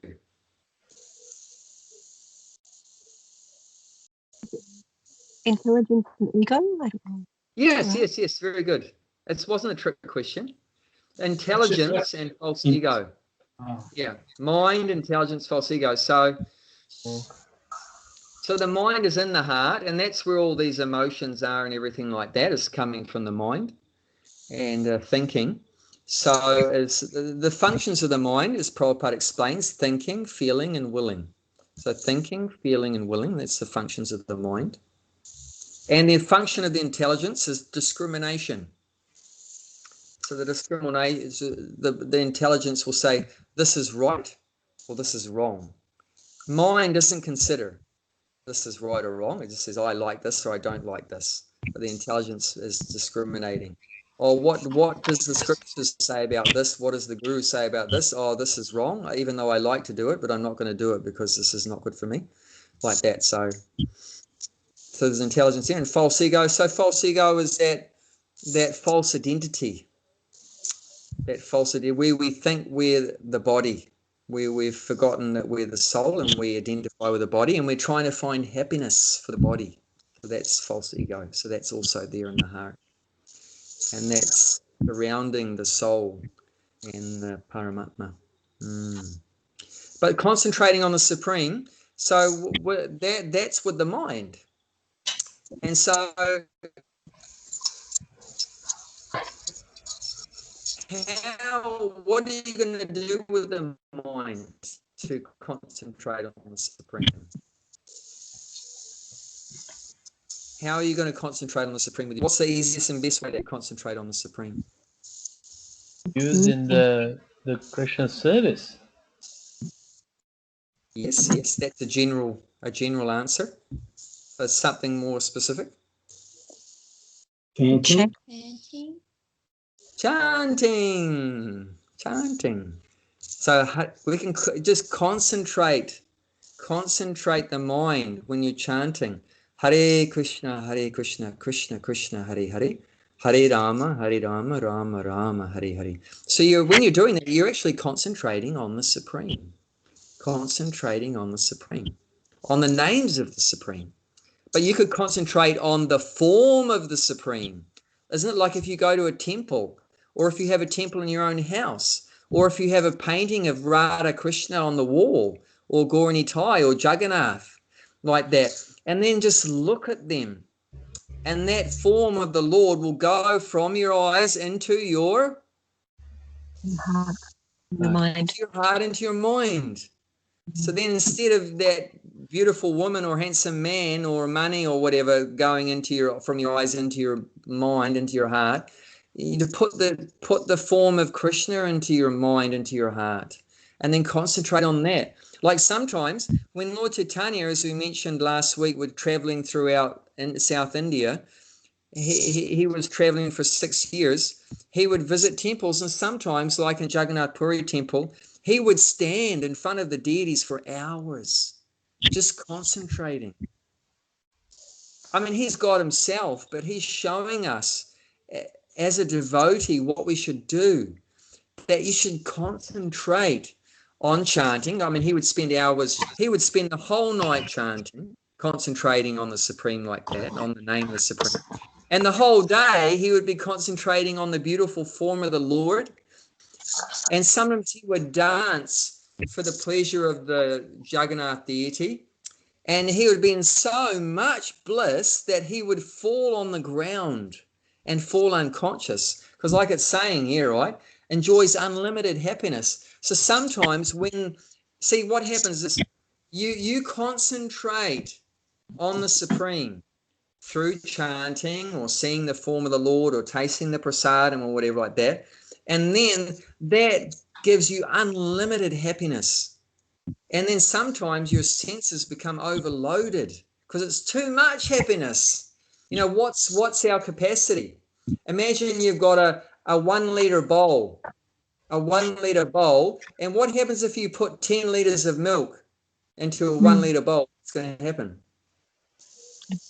Intelligence and ego? I don't know. Yes. Very good. It wasn't a trick question. Intelligence and false ego. Yeah. Mind, intelligence, false ego. So the mind is in the heart, and that's where all these emotions are and everything like that is coming from the mind and thinking. So as the functions of the mind, as Prabhupada explains, thinking, feeling, and willing. So thinking, feeling, and willing, that's the functions of the mind. And the function of the intelligence is discrimination. So the discrimination, the intelligence will say, this is right or this is wrong. Mind doesn't consider this is right or wrong. It just says, I like this or I don't like this. But the intelligence is discriminating. Or what does the scriptures say about this? What does the guru say about this? Oh, this is wrong, even though I like to do it, but I'm not going to do it because this is not good for me. Like that. So there's intelligence there. And false ego. So false ego is that false identity. That false identity where we think we're the body, where we've forgotten that we're the soul and we identify with the body, and we're trying to find happiness for the body. So that's false ego. So that's also there in the heart. And that's surrounding the soul and the Paramatma. But concentrating on the Supreme, so that's with the mind. And so what are you going to do with the mind to concentrate on the Supreme? How are you going to concentrate on the Supreme? What's the easiest and best way to concentrate on the Supreme? Using the Krishna service. Yes, that's a general answer. So something more specific. Chanting. So we can just concentrate the mind when you're chanting. Hare Krishna, Krishna Krishna, Hare Hare, Hare Rama, Rama Rama, Hare Hare. So when you're doing that, you're actually concentrating on the Supreme. Concentrating on the Supreme. On the names of the Supreme. But you could concentrate on the form of the Supreme. Isn't it like if you go to a temple, or if you have a temple in your own house, Or if you have a painting of Radha Krishna on the wall, or Gaura-Nitai or Jagannath, like that, and then just look at them. And that form of the Lord will go from your eyes into your heart, your mind. into your heart, into your mind. So then instead of that beautiful woman or handsome man or money or whatever going into from your eyes into your mind, into your heart, you put the form of Krishna into your mind, into your heart, and then concentrate on that. Like sometimes when Lord Chaitanya, as we mentioned last week, was traveling throughout in South India, he was traveling for 6 years. He would visit temples, and sometimes, like in Jagannath Puri temple, he would stand in front of the deities for hours, just concentrating. I mean, he's God himself, but he's showing us as a devotee what we should do, that you should concentrate on chanting. I mean, he would spend hours, he would spend the whole night chanting, concentrating on the Supreme like that, on the name of the Supreme. And the whole day he would be concentrating on the beautiful form of the Lord. And sometimes he would dance for the pleasure of the Jagannath deity. And he would be in so much bliss that he would fall on the ground and fall unconscious. Because like it's saying here, right, enjoys unlimited happiness. So sometimes see what happens is you concentrate on the Supreme through chanting or seeing the form of the Lord or tasting the prasadam or whatever like that. And then that gives you unlimited happiness. And then sometimes your senses become overloaded because it's too much happiness. You know, what's our capacity? Imagine you've got a 1 liter bowl, and what happens if you put 10 liters of milk into a 1 liter bowl? What's going to happen?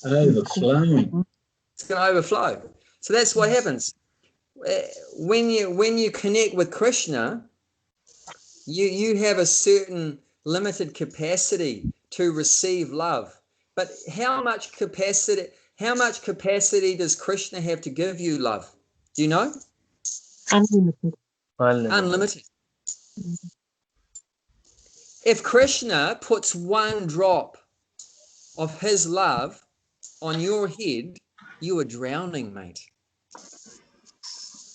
Overflowing. It's going to overflow. So that's what happens. When you connect with Krishna, you have a certain limited capacity to receive love. But how much capacity does Krishna have to give you love? Do you know? Unlimited. Unlimited. If Krishna puts 1 drop of his love on your head, you are drowning, mate.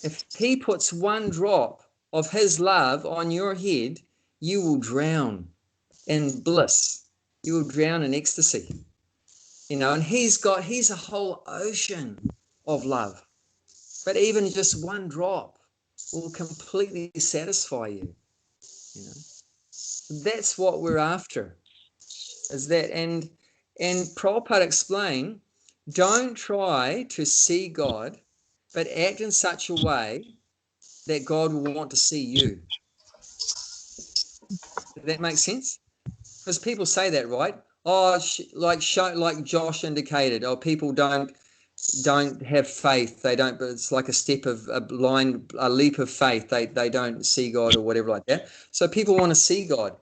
If he puts 1 drop of his love on your head, you will drown in bliss. You will drown in ecstasy. You know, and he's a whole ocean of love. But even just 1 drop will completely satisfy you. You know, that's what we're after. Is that and Prabhupada explained, don't try to see God, but act in such a way that God will want to see you. Does that make sense? Because people say that, right? Oh, like Josh indicated, people don't have faith. They don't. But it's like a leap of faith. They don't see God or whatever like that. So people want to see God,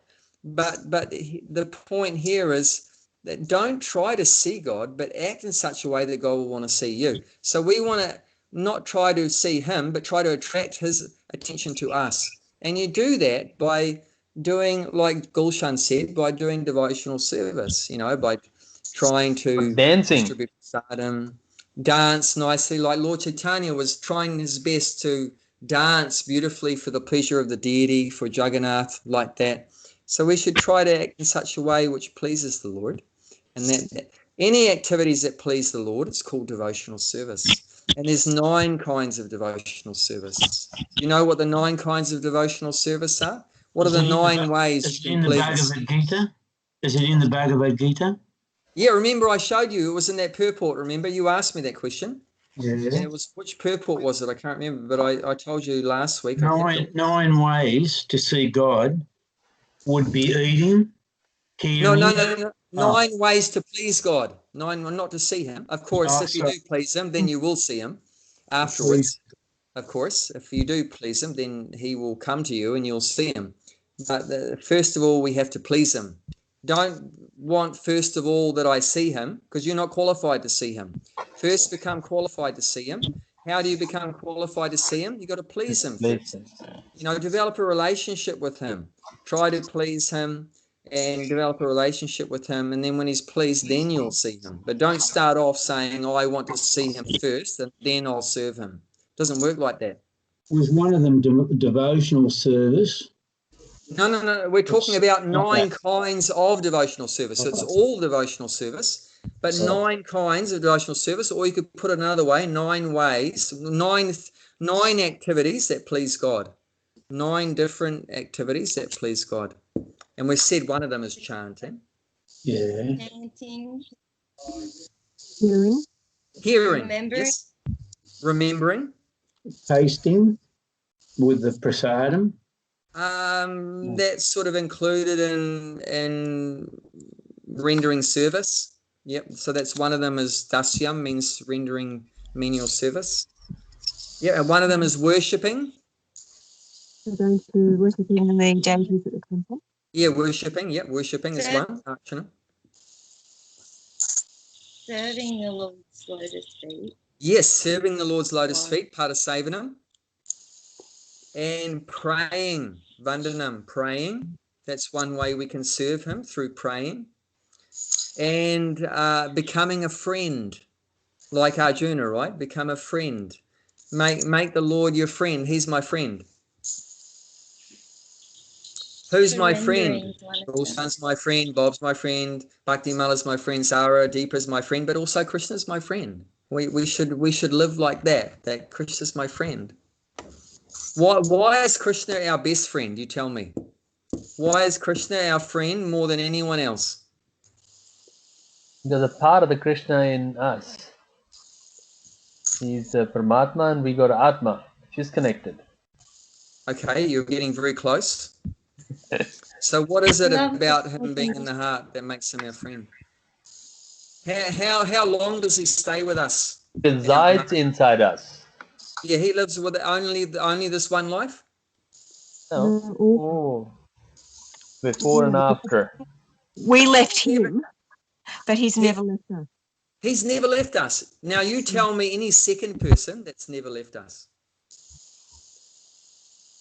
but the point here is that don't try to see God, but act in such a way that God will want to see you. So we want to not try to see him, but try to attract his attention to us. And you do that by doing, like Gulshan said, by doing devotional service, you know, by trying to distribute prasadam, dance nicely, like Lord Chaitanya was trying his best to dance beautifully for the pleasure of the deity, for Jagannath, like that. So we should try to act in such a way which pleases the Lord. And that any activities that please the Lord, it's called devotional service. And there's 9 kinds of devotional service. Do you know what the 9 kinds of devotional service are? What are the 9 ways? Is it in the Bhagavad Gita? Is it in the Bhagavad Gita? Yeah, remember I showed you, it was in that purport, remember? You asked me that question. Yeah. And it was, which purport was it? I can't remember, but I told you last week. 9 ways to see God would be eating, hearing. No. 9 ways to please God. 9, not to see him. Of course, if you do please him, then you will see him afterwards. Of course, if you do please him, then he will come to you and you'll see him. But first of all, we have to please him. Don't want first of all that I see him, because you're not qualified to see him. First become qualified to see him. How do you become qualified to see him? You've got to please him first. develop a relationship with him. Try to please him and develop a relationship with him. And then when he's pleased, then you'll see him. But don't start off saying, I want to see him first and then I'll serve him. It doesn't work like that. Was one of them devotional service? No. We're talking about 9 kinds of devotional service. So it's all devotional service, but 9 kinds of devotional service, or you could put it another way, 9 ways, 9 activities that please God. 9 different activities that please God. And we said one of them is chanting. Yeah. Chanting. Hearing. Remembering. Yes. Remembering. Tasting with the prasadam. That's sort of included in rendering service. Yep. So that's one of them is dasyam, means rendering menial service. Yeah, and one of them is worshipping. So going to worshipping the deities at the temple. Yeah, worshipping. Yep, worshipping is one. Archana. Serving the Lord's lotus feet. Yes, serving the Lord's lotus feet, part of Savanam. And praying, Vandanam, praying. That's one way we can serve him, through praying. And becoming a friend, like Arjuna, right? Become a friend. Make the Lord your friend. He's my friend. Who's my friend? Rulsan's my friend, Bob's my friend, Bhakti Mala's my friend, Sarah, Deepa's my friend, but also Krishna's my friend. We should live like that Krishna's my friend. Why is Krishna our best friend? You tell me. Why is Krishna our friend more than anyone else? There's a part of the Krishna in us. He's Paramatma and we got Atma. She's connected. Okay, you're getting very close. So what is it about him being in the heart that makes him our friend? How long does he stay with us? He resides inside us. Yeah, he lives with only this one life? No. Oh. Before and after. We left him, but he's never left us. He's never left us. Now you tell me any second person that's never left us.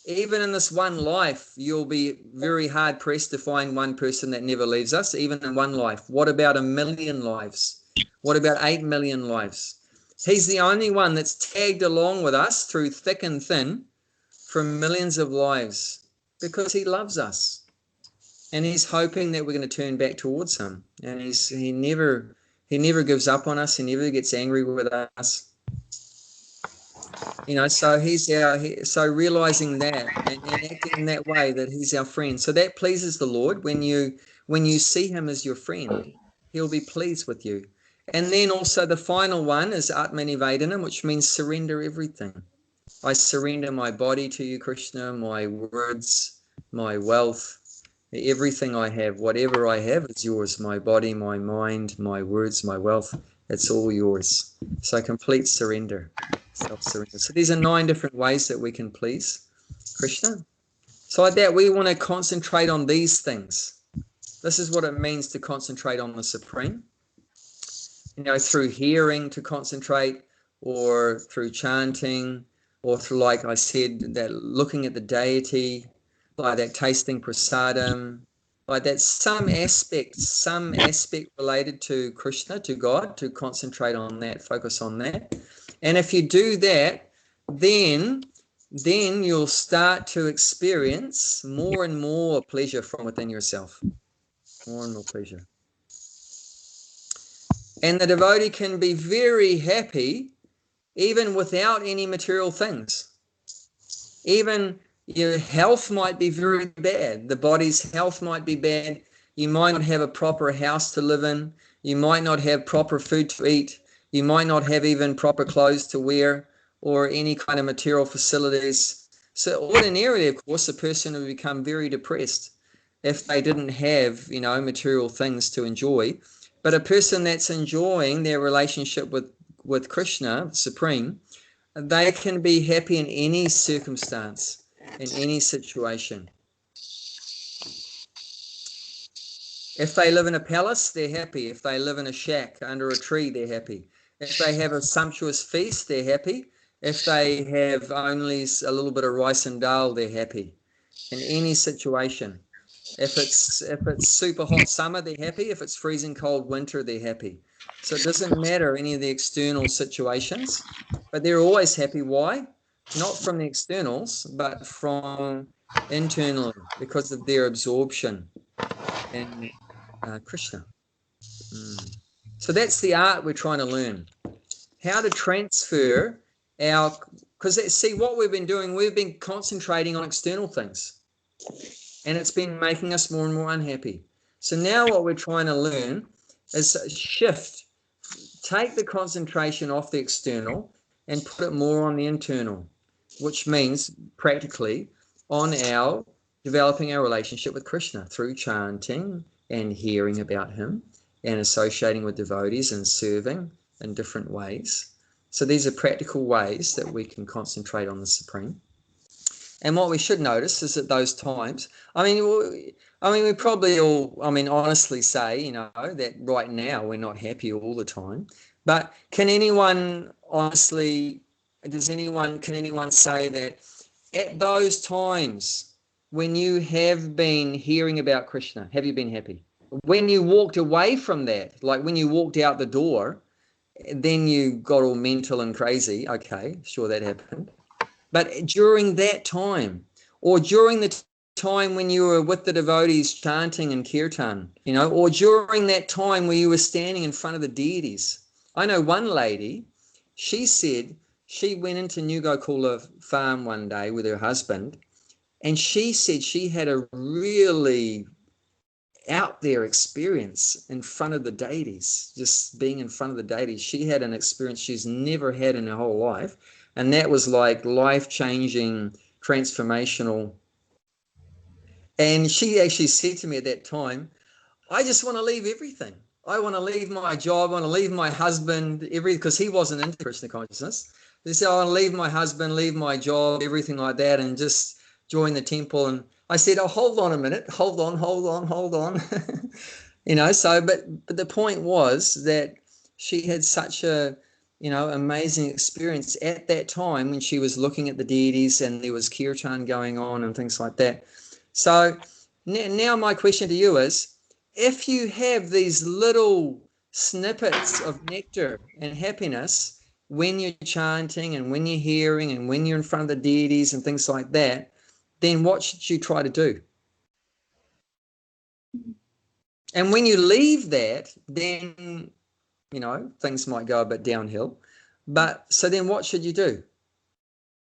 Even in this one life, you'll be very hard pressed to find one person that never leaves us, even in one life. What about 1 million lives? What about 8 million lives? He's the only one that's tagged along with us through thick and thin for millions of lives because he loves us. And he's hoping that we're going to turn back towards him. And he never gives up on us. He never gets angry with us. So realizing that and acting in that way, that he's our friend. So that pleases the Lord. When you see him as your friend, he'll be pleased with you. And then also the final one is Atmanivedanam, which means surrender everything. I surrender my body to you, Krishna, my words, my wealth, everything I have, whatever I have is yours. My body, my mind, my words, my wealth, it's all yours. So complete surrender. Self-surrender. So these are 9 different ways that we can please Krishna. So like that, we want to concentrate on these things. This is what it means to concentrate on the Supreme. Through hearing to concentrate, or through chanting, or through, like I said, that looking at the deity, like that tasting prasadam, like that some aspect related to Krishna, to God, to concentrate on that, focus on that. And if you do that, then you'll start to experience more and more pleasure from within yourself. More and more pleasure. And the devotee can be very happy even without any material things. Even your health might be very bad. The body's health might be bad. You might not have a proper house to live in. You might not have proper food to eat. You might not have even proper clothes to wear or any kind of material facilities. So ordinarily, of course, a person would become very depressed if they didn't have, material things to enjoy. But a person that's enjoying their relationship with Krishna, Supreme, they can be happy in any circumstance, in any situation. If they live in a palace, they're happy. If they live in a shack under a tree, they're happy. If they have a sumptuous feast, they're happy. If they have only a little bit of rice and dal, they're happy in any situation. If it's super hot summer, they're happy. If it's freezing cold winter, they're happy. So it doesn't matter any of the external situations, but they're always happy. Why? Not from the externals, but from internally, because of their absorption in Krishna. So that's the art we're trying to learn. How to transfer our, because see what we've been doing, we've been concentrating on external things, and it's been making us more and more unhappy. So now what we're trying to learn is shift, take the concentration off the external and put it more on the internal, which means practically on our developing our relationship with Krishna through chanting and hearing about him and associating with devotees and serving in different ways. So these are practical ways that we can concentrate on the Supreme. And what we should notice is at those times, I mean, we probably all, honestly say, that right now we're not happy all the time. But can anyone honestly, can anyone say that at those times when you have been hearing about Krishna, have you been happy? When you walked away from that, like when you walked out the door, then you got all mental and crazy. Okay, sure, that happened. But during that time, or during the time when you were with the devotees chanting and kirtan, or during that time where you were standing in front of the deities. I know one lady, she said she went into New Gokula farm one day with her husband, and she said she had a really out there experience in front of the deities, just being in front of the deities. She had an experience she's never had in her whole life, and that was like life-changing, transformational. And she actually said to me at that time, I just want to leave everything. I want to leave my job, I want to leave my husband, because he wasn't into Krishna consciousness. They said, I want to leave my husband, leave my job, everything like that, and just join the temple. And I said, oh, hold on a minute, hold on. But the point was that she had such a, amazing experience at that time when she was looking at the deities and there was kirtan going on and things like that. So now my question to you is, if you have these little snippets of nectar and happiness when you're chanting and when you're hearing and when you're in front of the deities and things like that, then what should you try to do? And when you leave that, then, things might go a bit downhill. But so then what should you do?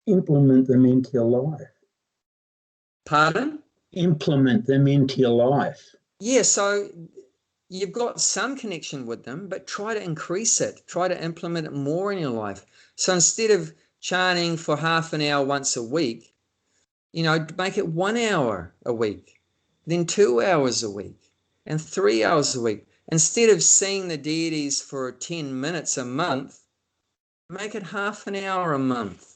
Implement them into your life. Pardon? Implement them into your life. Yeah, so you've got some connection with them, but try to increase it. Try to implement it more in your life. So instead of chanting for half an hour once a week, make it 1 hour a week, then 2 hours a week, and 3 hours a week. Instead of seeing the deities for 10 minutes a month, make it half an hour a month.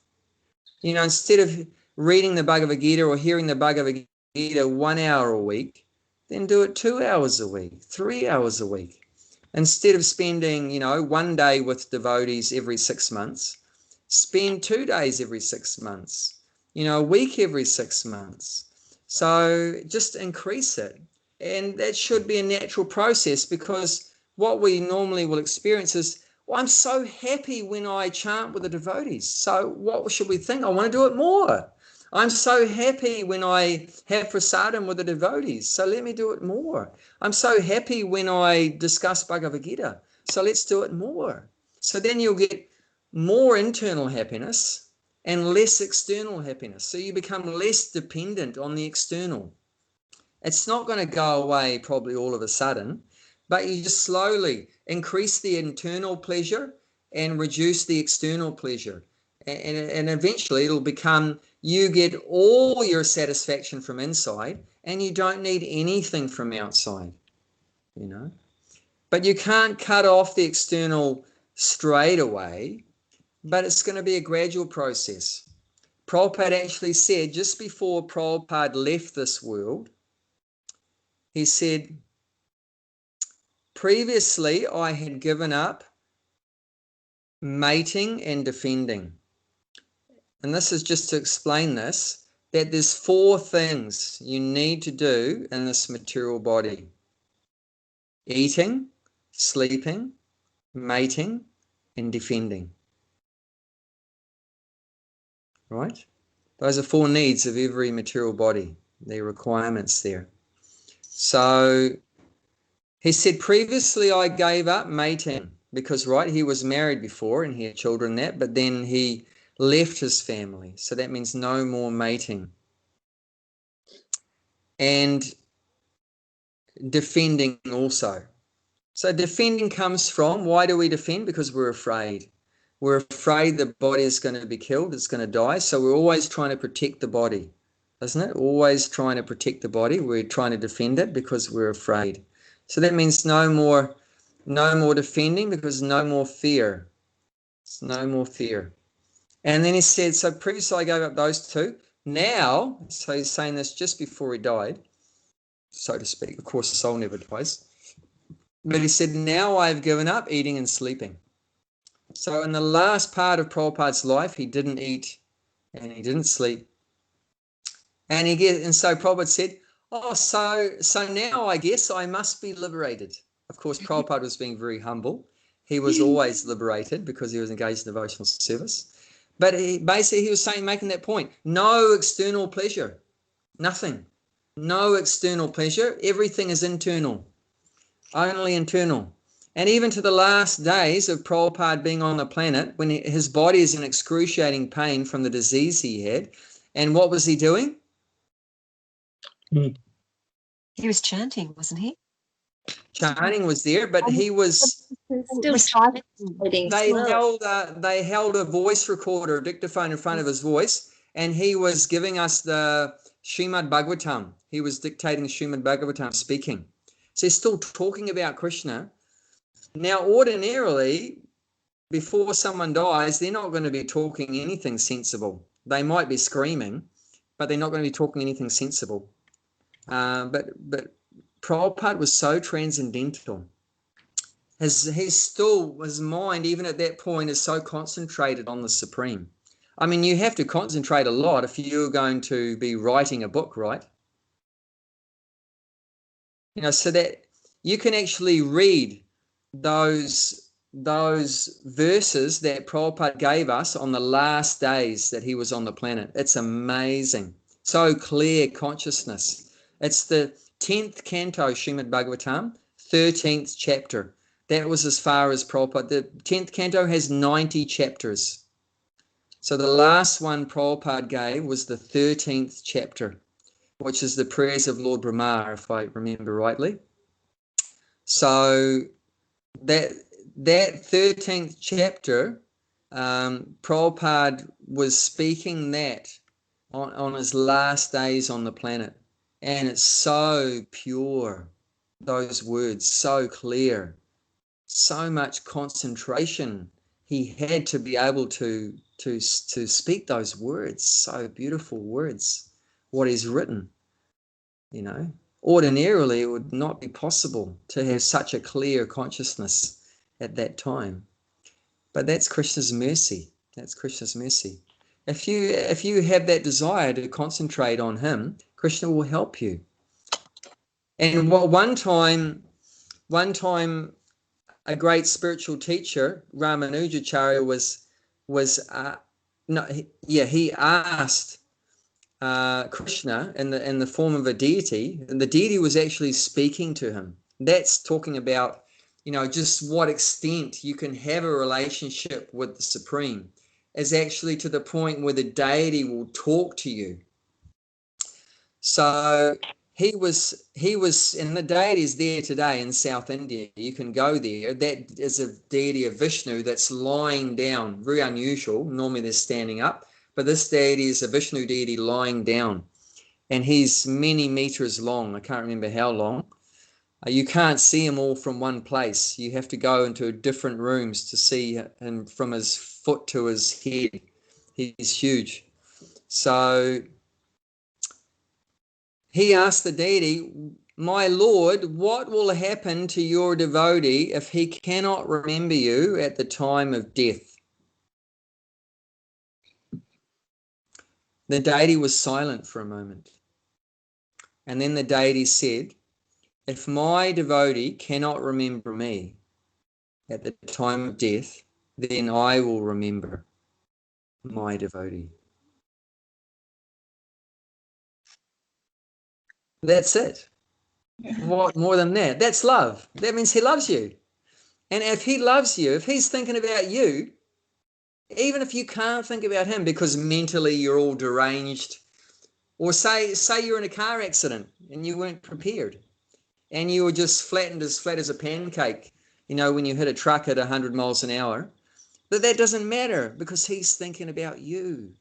Instead of reading the Bhagavad Gita or hearing the Bhagavad Gita 1 hour a week, then do it 2 hours a week, 3 hours a week. Instead of spending, 1 day with devotees every 6 months, spend 2 days every 6 months, a week every 6 months. So just increase it. And that should be a natural process, because what we normally will experience is, well, I'm so happy when I chant with the devotees. So what should we think? I want to do it more. I'm so happy when I have prasadam with the devotees, so let me do it more. I'm so happy when I discuss Bhagavad Gita, so let's do it more. So then you'll get more internal happiness and less external happiness. So you become less dependent on the external. It's not going to go away probably all of a sudden, but you just slowly increase the internal pleasure and reduce the external pleasure. And eventually it'll become, you get all your satisfaction from inside and you don't need anything from outside, But you can't cut off the external straight away, but it's going to be a gradual process. Prabhupada actually said, just before Prabhupada left this world, he said, previously I had given up mating and defending. and this is just to explain this, that there's 4 things you need to do in this material body: eating, sleeping, mating, and defending. Right? Those are 4 needs of every material body, the requirements there. So he said, previously I gave up mating because, right, he was married before and he had children that, but then he left his family. So that means no more mating. And defending also. So defending comes from, why do we defend? Because we're afraid. We're afraid the body is going to be killed, it's going to die. So we're always trying to protect the body, isn't it? Always trying to protect the body. We're trying to defend it because we're afraid. So that means no more defending, because no more fear. It's no more fear. And then he said, so previously I gave up those 2. Now, so he's saying this just before he died, so to speak. Of course, the soul never dies. But he said, now I've given up eating and sleeping. So in the last part of Prabhupada's life, he didn't eat and he didn't sleep. And so Prabhupada said, oh, so now I guess I must be liberated. Of course, Prabhupada was being very humble. He was always liberated because he was engaged in devotional service. But he was saying, making that point, no external pleasure, nothing. No external pleasure. Everything is internal, only internal. And even to the last days of Prabhupada being on the planet, when his body is in excruciating pain from the disease he had, and what was he doing? He was chanting, wasn't he? Chanting was there, but he was Still reciting. they held a voice recorder, a dictaphone in front of his voice, and he was giving us the Srimad Bhagavatam. He was dictating Srimad Bhagavatam, speaking. So he's still talking about Krishna. Now, ordinarily, before someone dies, they're not going to be talking anything sensible. They might be screaming, but they're not going to be talking anything sensible. But Prabhupada was so transcendental. His mind, even at that point, is so concentrated on the Supreme. I mean, you have to concentrate a lot if you're going to be writing a book, right? So that you can actually read those verses that Prabhupada gave us on the last days that he was on the planet. It's amazing. So clear consciousness. It's the 10th canto, Srimad Bhagavatam, 13th chapter. That was as far as Prabhupada. The 10th canto has 90 chapters. So the last one Prabhupada gave was the 13th chapter, which is the prayers of Lord Brahma, if I remember rightly. So that 13th chapter, Prabhupada was speaking that on his last days on the planet. And it's so pure, those words, so clear, so much concentration. He had to be able to speak those words, so beautiful words, what is written, Ordinarily, it would not be possible to have such a clear consciousness at that time. But that's Krishna's mercy. That's Krishna's mercy. If you have that desire to concentrate on him, Krishna will help you. And one time a great spiritual teacher, Ramanujacharya, he asked Krishna in the form of a deity, and the deity was actually speaking to him. That's talking about, just what extent you can have a relationship with the Supreme, is actually to the point where the deity will talk to you. So he was, and the deity is there today in South India. You can go there. That is a deity of Vishnu that's lying down. Very unusual. Normally they're standing up. But this deity is a Vishnu deity lying down. And he's many meters long. I can't remember how long. You can't see him all from one place. You have to go into different rooms to see him from his foot to his head. He's huge. So he asked the deity, "My Lord, what will happen to your devotee if he cannot remember you at the time of death?" The deity was silent for a moment. And then the deity said, if my devotee cannot remember me at the time of death, then I will remember my devotee. That's it. What more than that? That's love. That means he loves you. And if he loves you, if he's thinking about you, even if you can't think about him because mentally you're all deranged, or say you're in a car accident and you weren't prepared and you were just flat as a pancake, when you hit a truck at 100 miles an hour, but that doesn't matter because he's thinking about you.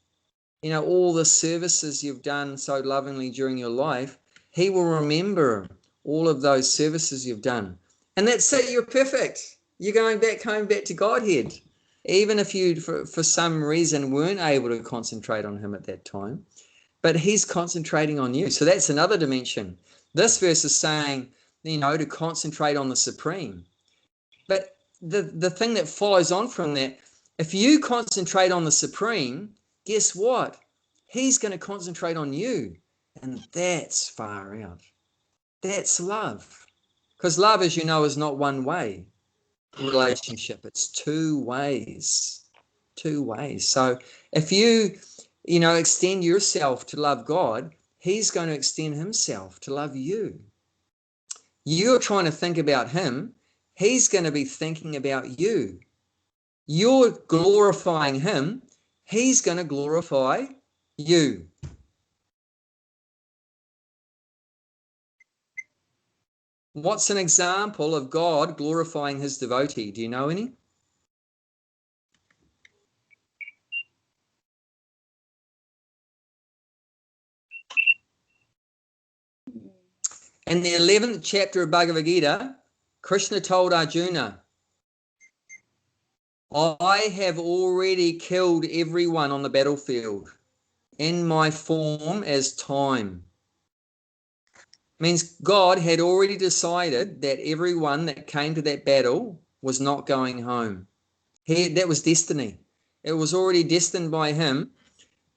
All the services you've done so lovingly during your life, he will remember all of those services you've done. And that's it, you're perfect. You're going back home, back to Godhead. Even if you, for some reason, weren't able to concentrate on him at that time, but he's concentrating on you. So that's another dimension. This verse is saying, to concentrate on the Supreme. But the thing that follows on from that, if you concentrate on the Supreme, guess what? He's going to concentrate on you. And that's far out. That's love. Because love, as you know, is not one way relationship. It's two ways. Two ways. So if you, extend yourself to love God, he's going to extend himself to love you. You're trying to think about him. He's going to be thinking about you. You're glorifying him. He's going to glorify you. What's an example of God glorifying his devotee? Do you know any? In the 11th chapter of Bhagavad Gita, Krishna told Arjuna, I have already killed everyone on the battlefield in my form as time. Means God had already decided that everyone that came to that battle was not going home. That was destiny. It was already destined by him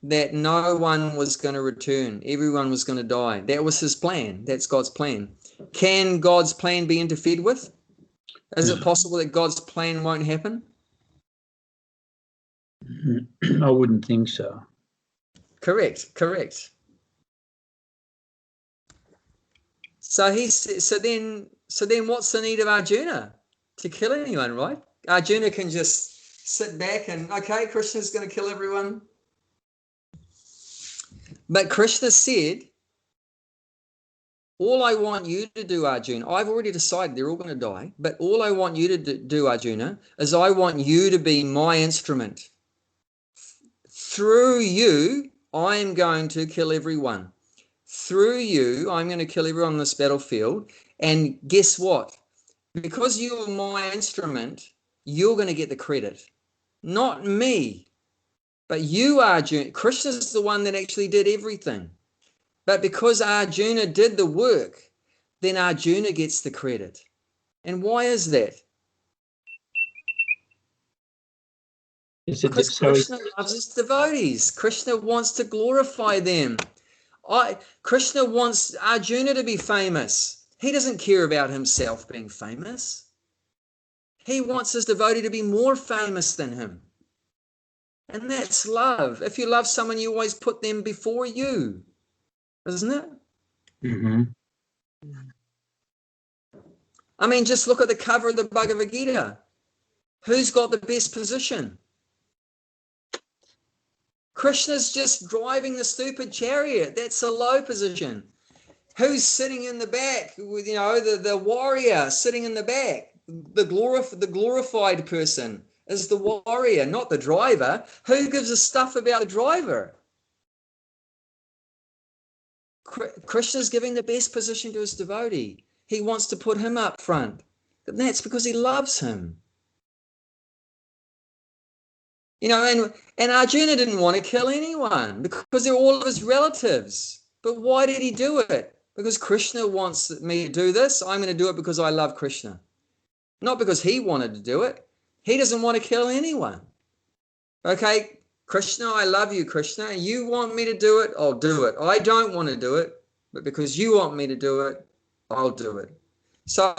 that no one was going to return. Everyone was going to die. That was his plan. That's God's plan. Can God's plan be interfered with? Is it possible that God's plan won't happen? I wouldn't think so. Correct. So then what's the need of Arjuna to kill anyone, right? Arjuna can just sit back and, okay, Krishna's going to kill everyone. But Krishna said, all I want you to do, Arjuna, I've already decided they're all going to die, but all I want you to do, Arjuna, is I want you to be my instrument. Through you, I am going to kill everyone. Through you, I'm going to kill everyone on this battlefield. And guess what? Because you're my instrument, you're going to get the credit. Not me, but you, Arjuna. Krishna's the one that actually did everything. But because Arjuna did the work, then Arjuna gets the credit. And why is that? Because Krishna loves his devotees. Krishna wants to glorify them. Krishna wants Arjuna to be famous. He doesn't care about himself being famous. He wants his devotee to be more famous than him. And that's love. If you love someone, you always put them before you. Isn't it? Mm-hmm. I mean, just look at the cover of the Bhagavad Gita. Who's got the best position? Krishna's just driving the stupid chariot. That's a low position. Who's sitting in the back? The warrior sitting in the back. The glorified person is the warrior, not the driver. Who gives a stuff about the driver? Krishna's giving the best position to his devotee. He wants to put him up front. And that's because he loves him. And Arjuna didn't want to kill anyone because they're all of his relatives. But why did he do it? Because Krishna wants me to do this. I'm going to do it because I love Krishna. Not because he wanted to do it. He doesn't want to kill anyone. Okay, Krishna, I love you, Krishna. You want me to do it, I'll do it. I don't want to do it, but because you want me to do it, I'll do it. So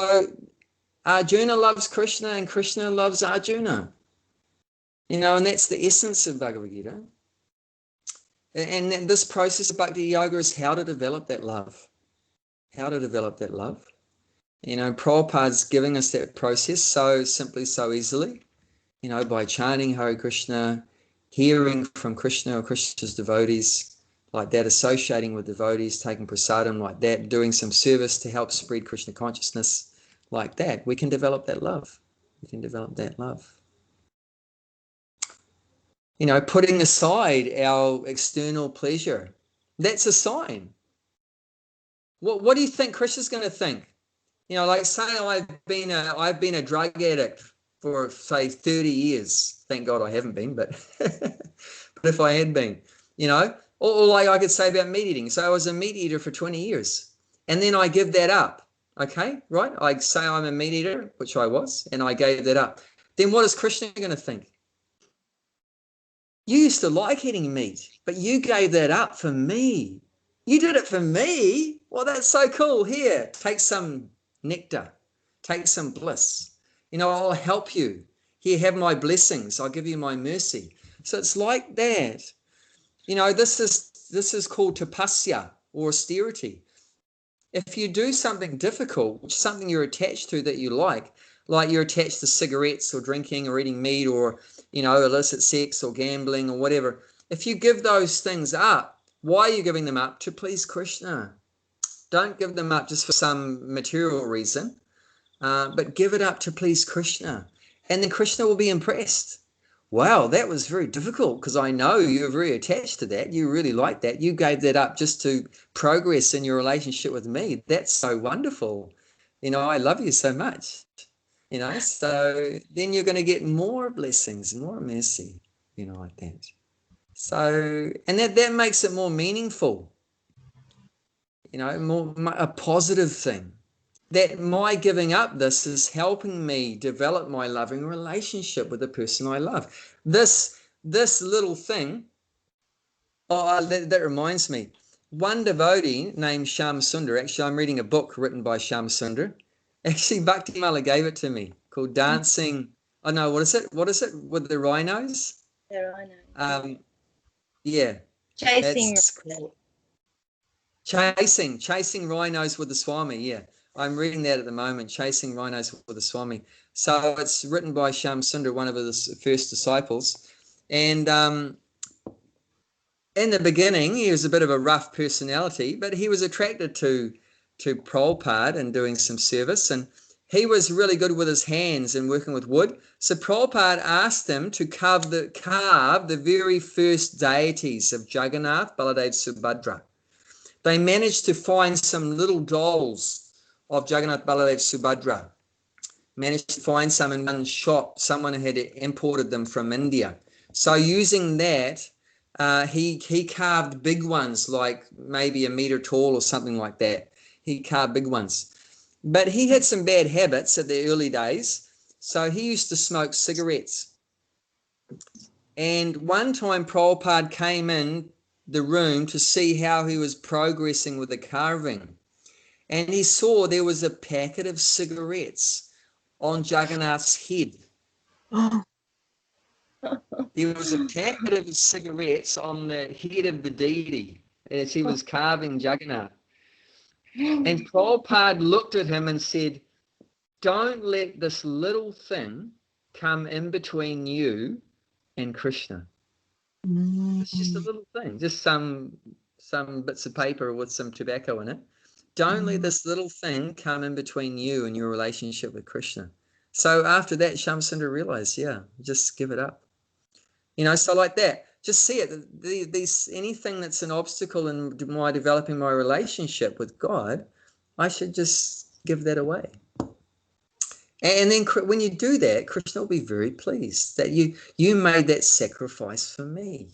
Arjuna loves Krishna and Krishna loves Arjuna. And that's the essence of Bhagavad Gita. And this process of Bhakti Yoga is how to develop that love. How to develop that love. Prabhupada's giving us that process so simply, so easily, by chanting Hare Krishna, hearing from Krishna or Krishna's devotees like that, associating with devotees, taking prasadam like that, doing some service to help spread Krishna consciousness like that. We can develop that love. We can develop that love. Putting aside our external pleasure, that's a sign. What do you think Krishna's going to think? Like say I've been a drug addict for say 30 years. Thank God I haven't been, but but if I had been, or like I could say about meat eating. So I was a meat eater for 20 years, and then I give that up. Okay, right? I say I'm a meat eater, which I was, and I gave that up. Then what is Krishna going to think? You used to like eating meat, but you gave that up for me. You did it for me. Well, that's so cool. Here, take some nectar, take some bliss. I'll help you. Here, have my blessings. I'll give you my mercy. So it's like that. This is called tapasya or austerity. If you do something difficult, something you're attached to that you like you're attached to cigarettes or drinking or eating meat or, illicit sex or gambling or whatever, if you give those things up, why are you giving them up? To please Krishna. Don't give them up just for some material reason, but give it up to please Krishna. And then Krishna will be impressed. Wow, that was very difficult because I know you're very attached to that. You really like that. You gave that up just to progress in your relationship with me. That's so wonderful. I love you so much. So then you're going to get more blessings, more mercy, like that. So, and that makes it more meaningful, more a positive thing. That my giving up this is helping me develop my loving relationship with the person I love. This little thing, that reminds me. One devotee named Shyam Sundar, actually I'm reading a book written by Shyam Sundar. Actually, Bhakti Mala gave it to me called Dancing. Oh no, what is it? What is it with the rhinos? The rhinos. Yeah. Chasing Rhinos with the Swami. Yeah, I'm reading that at the moment. Chasing Rhinos with the Swami. So it's written by Shyam Sundar, one of his first disciples, and in the beginning he was a bit of a rough personality, but he was attracted to Prabhupada and doing some service, and he was really good with his hands and working with wood. So Prabhupada asked him to carve the very first deities of Jagannath, Baladev, Subhadra. They managed to find some little dolls of Jagannath, Baladev, Subhadra. Managed to find some in one shop. Someone had imported them from India. So using that, he carved big ones, like maybe 1 meter tall or something like that. He carved big ones. But he had some bad habits at the early days. So he used to smoke cigarettes. And one time Prabhupada came in the room to see how he was progressing with the carving. And he saw there was a packet of cigarettes on Jagannath's head. There was a packet of cigarettes on the head of the deity as he was carving Jagannath. And Prabhupada looked at him and said, don't let this little thing come in between you and Krishna. It's just a little thing, just some bits of paper with some tobacco in it. Don't let this little thing come in between you and your relationship with Krishna. So after that, Shamsundar realized, just give it up. So like that, just see it. These anything that's an obstacle in my developing my relationship with God, I should just give that away. And then when you do that, Krishna will be very pleased that you made that sacrifice for me.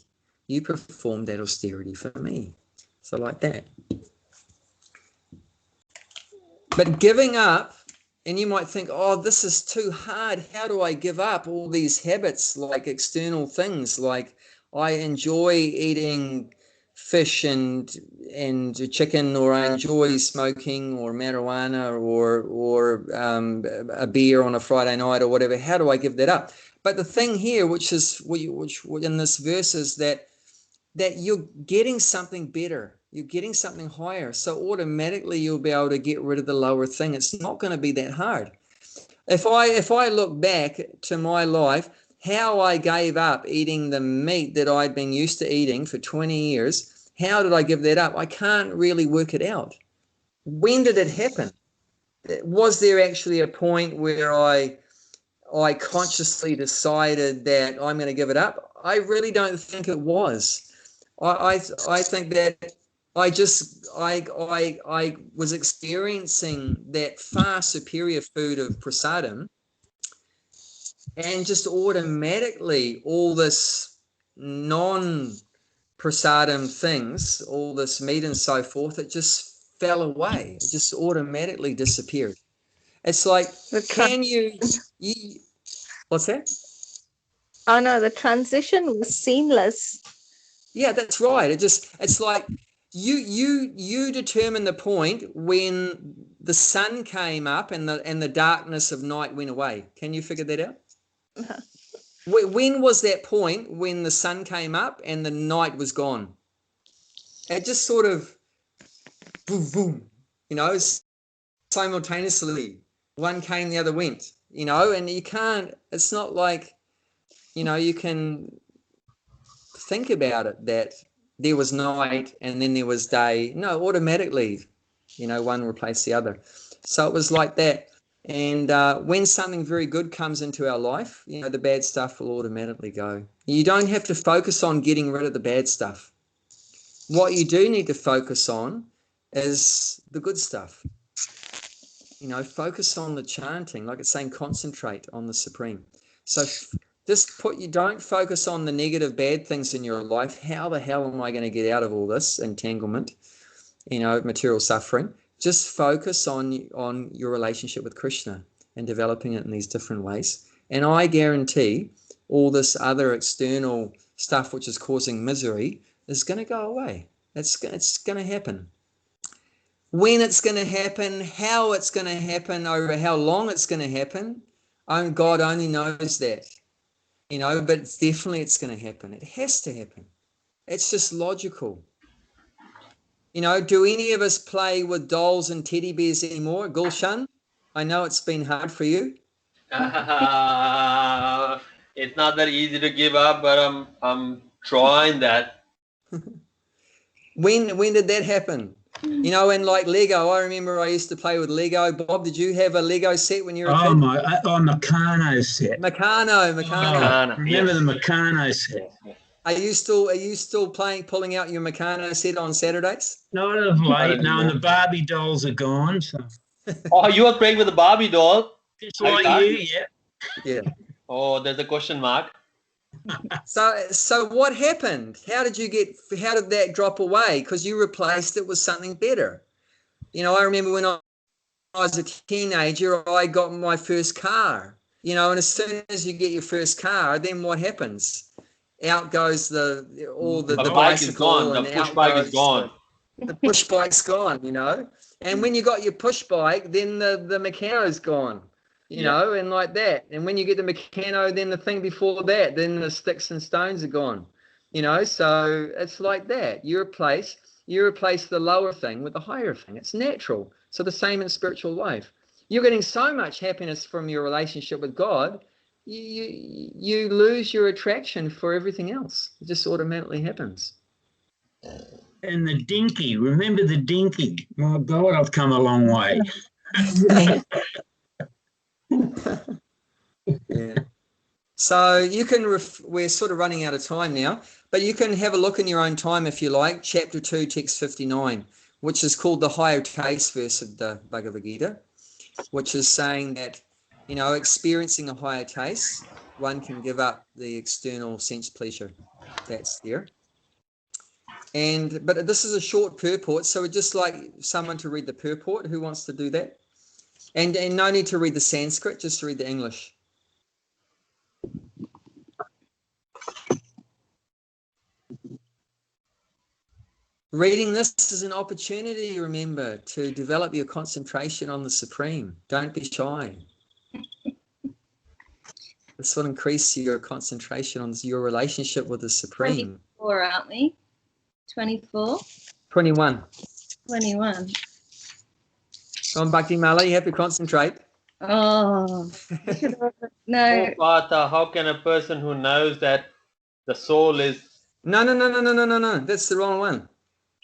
You performed that austerity for me. So like that. But giving up, and you might think, oh, this is too hard. How do I give up all these habits, like external things, like I enjoy eating fish and chicken, or I enjoy smoking or marijuana or a beer on a Friday night or whatever. How do I give that up? But the thing here, which in this verse, is that you're getting something better. You're getting something higher. So automatically you'll be able to get rid of the lower thing. It's not going to be that hard. If I look back to my life, how I gave up eating the meat that I'd been used to eating for 20 years, how did I give that up? I can't really work it out. When did it happen? Was there actually a point where I consciously decided that I'm going to give it up? I really don't think it was. I think that I was experiencing that far superior food of prasadam, and just automatically all this non-prasadam things, all this meat and so forth, it just fell away. It just automatically disappeared. It's like, can you what's that? Oh no, the transition was seamless. Yeah, that's right. It's like you determine the point when the sun came up and the darkness of night went away. Can you figure that out? Uh-huh. When was that point when the sun came up and the night was gone? It just sort of boom, boom, simultaneously. One came, the other went, and you can't, it's not like, you can think about it that there was night and then there was day. No, automatically, one replaced the other. So it was like that. And when something very good comes into our life, the bad stuff will automatically go. You don't have to focus on getting rid of the bad stuff. What you do need to focus on is the good stuff. Focus on the chanting, like it's saying, concentrate on the Supreme. So don't focus on the negative, bad things in your life. How the hell am I going to get out of all this entanglement, material suffering? Just focus on your relationship with Krishna and developing it in these different ways. And I guarantee all this other external stuff which is causing misery is going to go away. It's going to happen. When it's going to happen, how it's going to happen, over how long it's going to happen, God only knows that. But it's going to happen. It has to happen. It's just logical. Do any of us play with dolls and teddy bears anymore? Gulshan, I know it's been hard for you. It's not that easy to give up, but I'm trying that. When did that happen? And like Lego, I remember I used to play with Lego. Bob, did you have a Lego set when you were a kid? Meccano set. Meccano. Remember the Meccano set? Are you still pulling out your Meccano set on Saturdays? Not of late. No, and the Barbie dolls are gone. So. Oh, you were playing with the Barbie doll? Just like you, yeah. Yeah. Oh, there's a question mark. So what happened? How did that drop away? Because you replaced it with something better. I remember when I was a teenager, I got my first car. And as soon as you get your first car, then what happens? Out goes the bike is gone. The push bike is gone. The push bike's gone. And when you got your push bike, then the Meccano's gone. And like that. And when you get the Meccano, then the thing before that, then the sticks and stones are gone. So it's like that. You replace the lower thing with the higher thing. It's natural. So the same in spiritual life. You're getting so much happiness from your relationship with God, you lose your attraction for everything else. It just automatically happens. And the dinky. Remember the dinky? My God, I've come a long way. Yeah. So you can, we're sort of running out of time now, but you can have a look in your own time if you like, chapter 2, text 59, which is called the higher taste verse of the Bhagavad Gita, which is saying that, experiencing a higher taste, one can give up the external sense pleasure that's there. But this is a short purport, so we'd just like someone to read the purport. Who wants to do that? And no need to read the Sanskrit, just read the English. Reading this is an opportunity, remember, to develop your concentration on the Supreme. Don't be shy. This will increase your concentration on your relationship with the Supreme. 24, aren't we? 24? 21. 21. Go on, Bhakti Mala, you have to concentrate. Oh, no. Oh, Partha, how can a person who knows that the soul is No. That's the wrong one.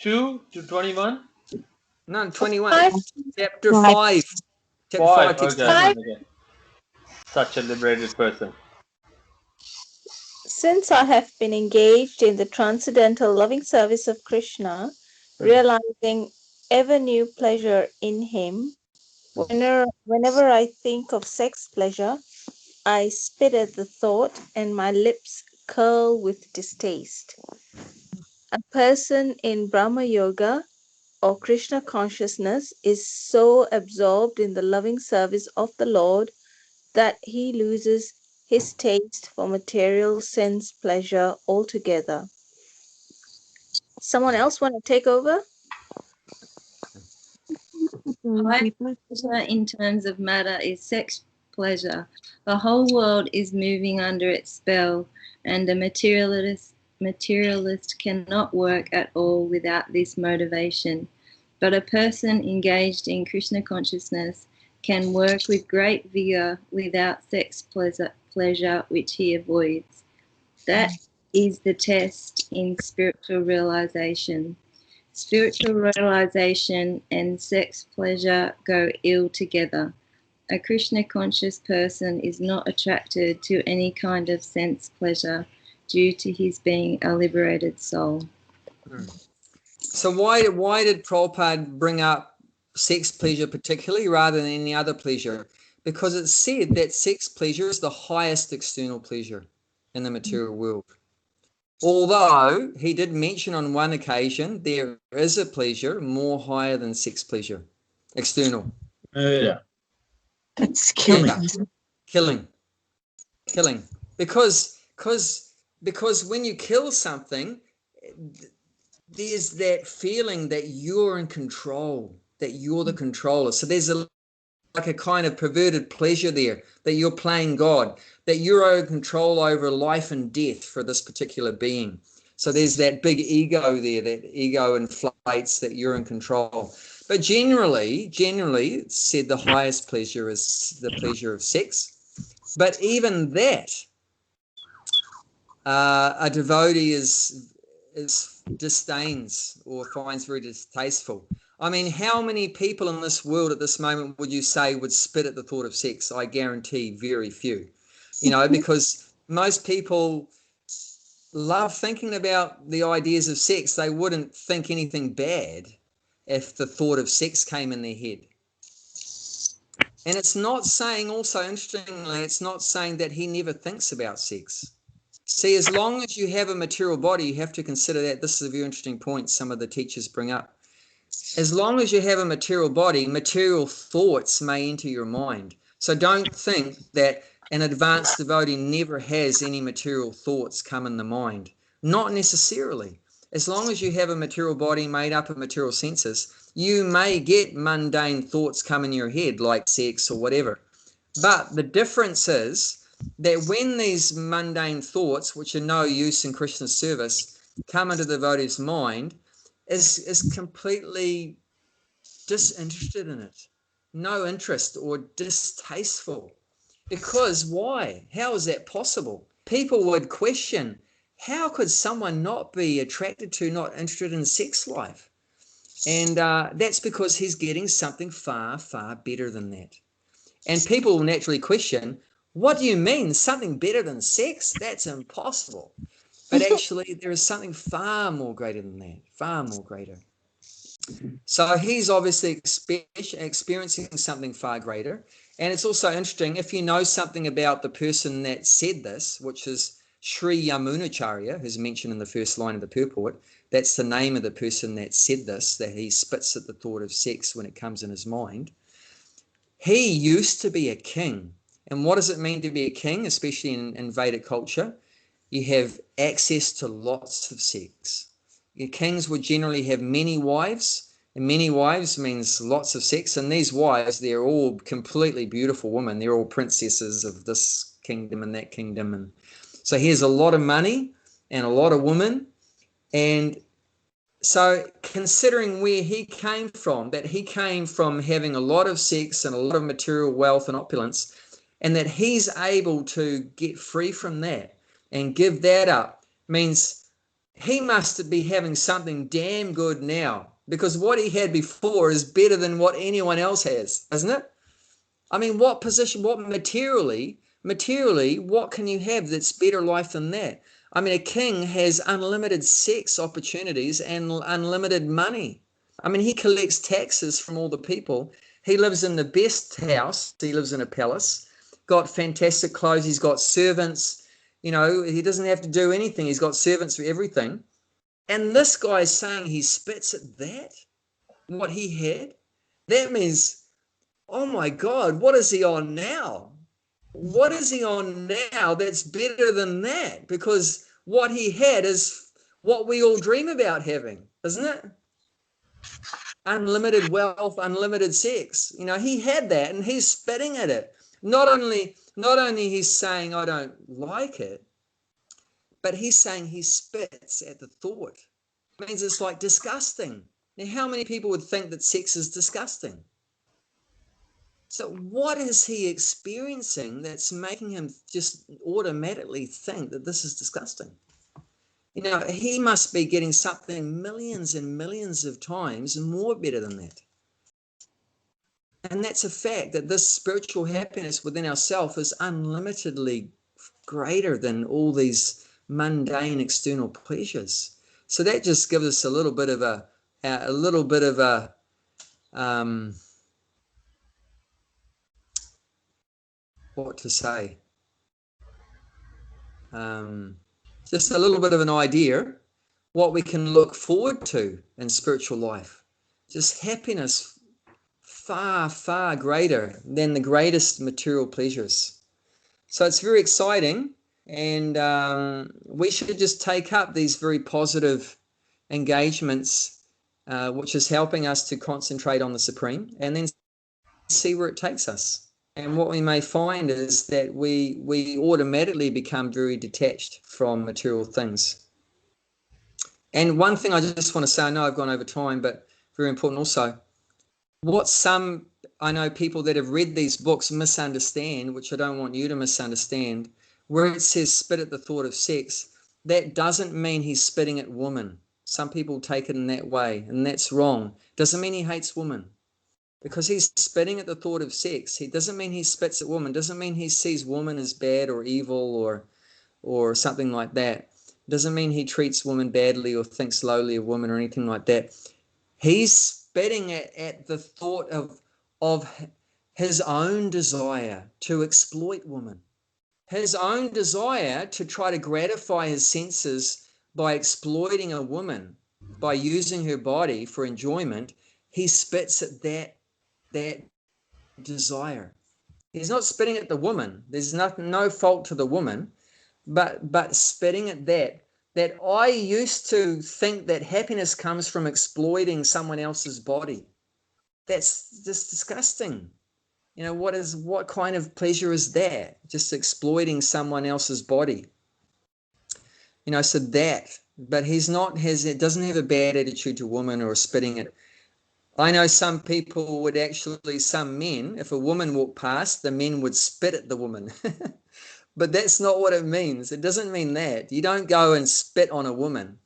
2 to 21? No, 21. Five. Chapter 5. Chapter 5, text Okay. 7. Okay. Such a liberated person. Since I have been engaged in the transcendental loving service of Krishna, realizing ever new pleasure in him, whenever I think of sex pleasure, I spit at the thought and my lips curl with distaste. A person in Brahma Yoga or Krishna consciousness is so absorbed in the loving service of the Lord that he loses his taste for material sense pleasure altogether. Someone else want to take over? High pleasure in terms of matter is sex pleasure. The whole world is moving under its spell, and a materialist cannot work at all without this motivation. But a person engaged in Krishna consciousness can work with great vigor without sex pleasure which he avoids. That is the test in spiritual realization. Spiritual realization and sex pleasure go ill together. A Krishna conscious person is not attracted to any kind of sense pleasure due to his being a liberated soul. So why did Prabhupada bring up sex pleasure particularly rather than any other pleasure? Because it's said that sex pleasure is the highest external pleasure in the material world. Although he did mention on one occasion there is a pleasure more higher than sex pleasure, external. Murder. That's killing. Killing. Because when you kill something, there's that feeling that you're in control, that you're the controller. So there's like a kind of perverted pleasure there, that you're playing God, that you're in control over life and death for this particular being. So there's that big ego there, that ego inflates that you're in control. But generally, it's said the highest pleasure is the pleasure of sex. But even that, a devotee is disdains or finds very distasteful. I mean, how many people in this world at this moment would you say would spit at the thought of sex? I guarantee very few, because most people love thinking about the ideas of sex. They wouldn't think anything bad if the thought of sex came in their head. And it's not saying, also interestingly, it's not saying that he never thinks about sex. See, as long as you have a material body, you have to consider that. This is a very interesting point some of the teachers bring up. As long as you have a material body, material thoughts may enter your mind. So don't think that an advanced devotee never has any material thoughts come in the mind. Not necessarily. As long as you have a material body made up of material senses, you may get mundane thoughts come in your head, like sex or whatever. But the difference is that when these mundane thoughts, which are no use in Krishna's service, come into the devotee's mind, is completely disinterested in it, no interest or distasteful. Because why? How is that possible? People would question, how could someone not be attracted to, not interested in sex life? And that's because he's getting something far, far better than that. And people will naturally question, what do you mean, something better than sex? That's impossible. But actually, there is something far more greater than that, far more greater. So he's obviously experiencing something far greater. And it's also interesting, if you know something about the person that said this, which is Sri Yamunacharya, who's mentioned in the first line of the purport, that's the name of the person that said this, that he spits at the thought of sex when it comes in his mind. He used to be a king. And what does it mean to be a king, especially in Vedic culture? You have access to lots of sex. Kings would generally have many wives, and many wives means lots of sex. And these wives, they're all completely beautiful women. They're all princesses of this kingdom and that kingdom. And so he has a lot of money and a lot of women. And so considering where he came from, that he came from having a lot of sex and a lot of material wealth and opulence, and that he's able to get free from that and give that up, means he must be having something damn good now, because what he had before is better than what anyone else has, isn't it? I mean, what position, what materially, what can you have that's better life than that? I mean, a king has unlimited sex opportunities and unlimited money. I mean, he collects taxes from all the people. He lives in the best house. He lives in a palace, got fantastic clothes. He's got servants. You know, he doesn't have to do anything. He's got servants for everything. And this guy is saying he spits at that, what he had. That means, oh my God, what is he on now? What is he on now that's better than that? Because what he had is what we all dream about having, isn't it? Unlimited wealth, unlimited sex. You know, he had that and he's spitting at it. Not only he's saying, I don't like it, but he's saying he spits at the thought. It means it's like disgusting. Now, how many people would think that sex is disgusting? So what is he experiencing that's making him just automatically think that this is disgusting? You know, he must be getting something millions and millions of times more better than that. And that's a fact, that this spiritual happiness within ourselves is unlimitedly greater than all these mundane external pleasures. So that just gives us a little bit of what to say? Just a little bit of an idea what we can look forward to in spiritual life. Just happiness far, far greater than the greatest material pleasures. So it's very exciting, and we should just take up these very positive engagements, which is helping us to concentrate on the Supreme, and then see where it takes us. And what we may find is that we automatically become very detached from material things. And one thing I just want to say, I know I've gone over time, but very important also, what some, I know people that have read these books misunderstand, which I don't want you to misunderstand, where it says spit at the thought of sex, that doesn't mean he's spitting at women. Some people take it in that way, and that's wrong. Doesn't mean he hates women. Because he's spitting at the thought of sex. He doesn't mean he spits at women. Doesn't mean he sees women as bad or evil or something like that. Doesn't mean he treats women badly or thinks lowly of women or anything like that. He's spitting at the thought of his own desire to exploit women. His own desire to try to gratify his senses by exploiting a woman, by using her body for enjoyment. He spits at that desire. He's not spitting at the woman. There's no fault to the woman, but spitting at that I used to think that happiness comes from exploiting someone else's body. That's just disgusting. You know, what kind of pleasure is that? Just exploiting someone else's body. You know, so that, but it doesn't have a bad attitude to women or spitting at. I know some people would actually, some men, if a woman walked past, the men would spit at the woman. But that's not what it means. It doesn't mean that. You don't go and spit on a woman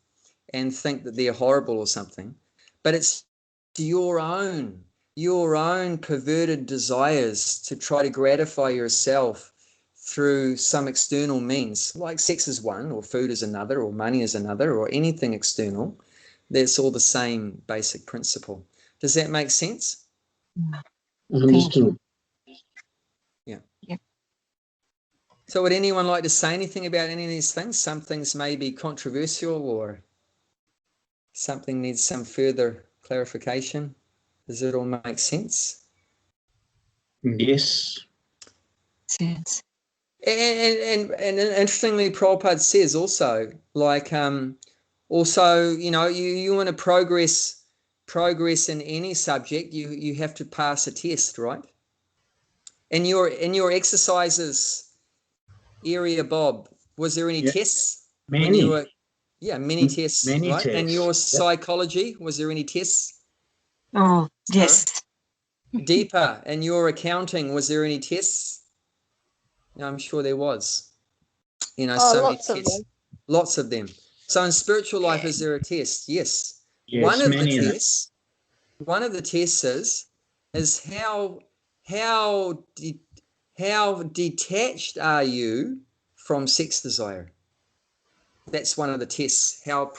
and think that they're horrible or something. But it's your own perverted desires to try to gratify yourself through some external means, like sex is one, or food is another, or money is another, or anything external. That's all the same basic principle. Does that make sense? Understood. Yeah. Yeah. So would anyone like to say anything about any of these things? Some things may be controversial or something needs some further clarification. Does it all make sense? Yes. Sense. And interestingly, Prabhupada says also, like, Also, you want to progress in any subject, you have to pass a test, right? In your exercises area, Bob, was there any tests? Many. Many tests, Many right? tests. And your psychology, was there any tests? Oh, yes. Deeper, and your accounting, was there any tests? I'm sure there was. So many tests. Lots of them. So in spiritual life, is there a test? Yes. Yes, One of the tests is how detached are you from sex desire? That's one of the tests. How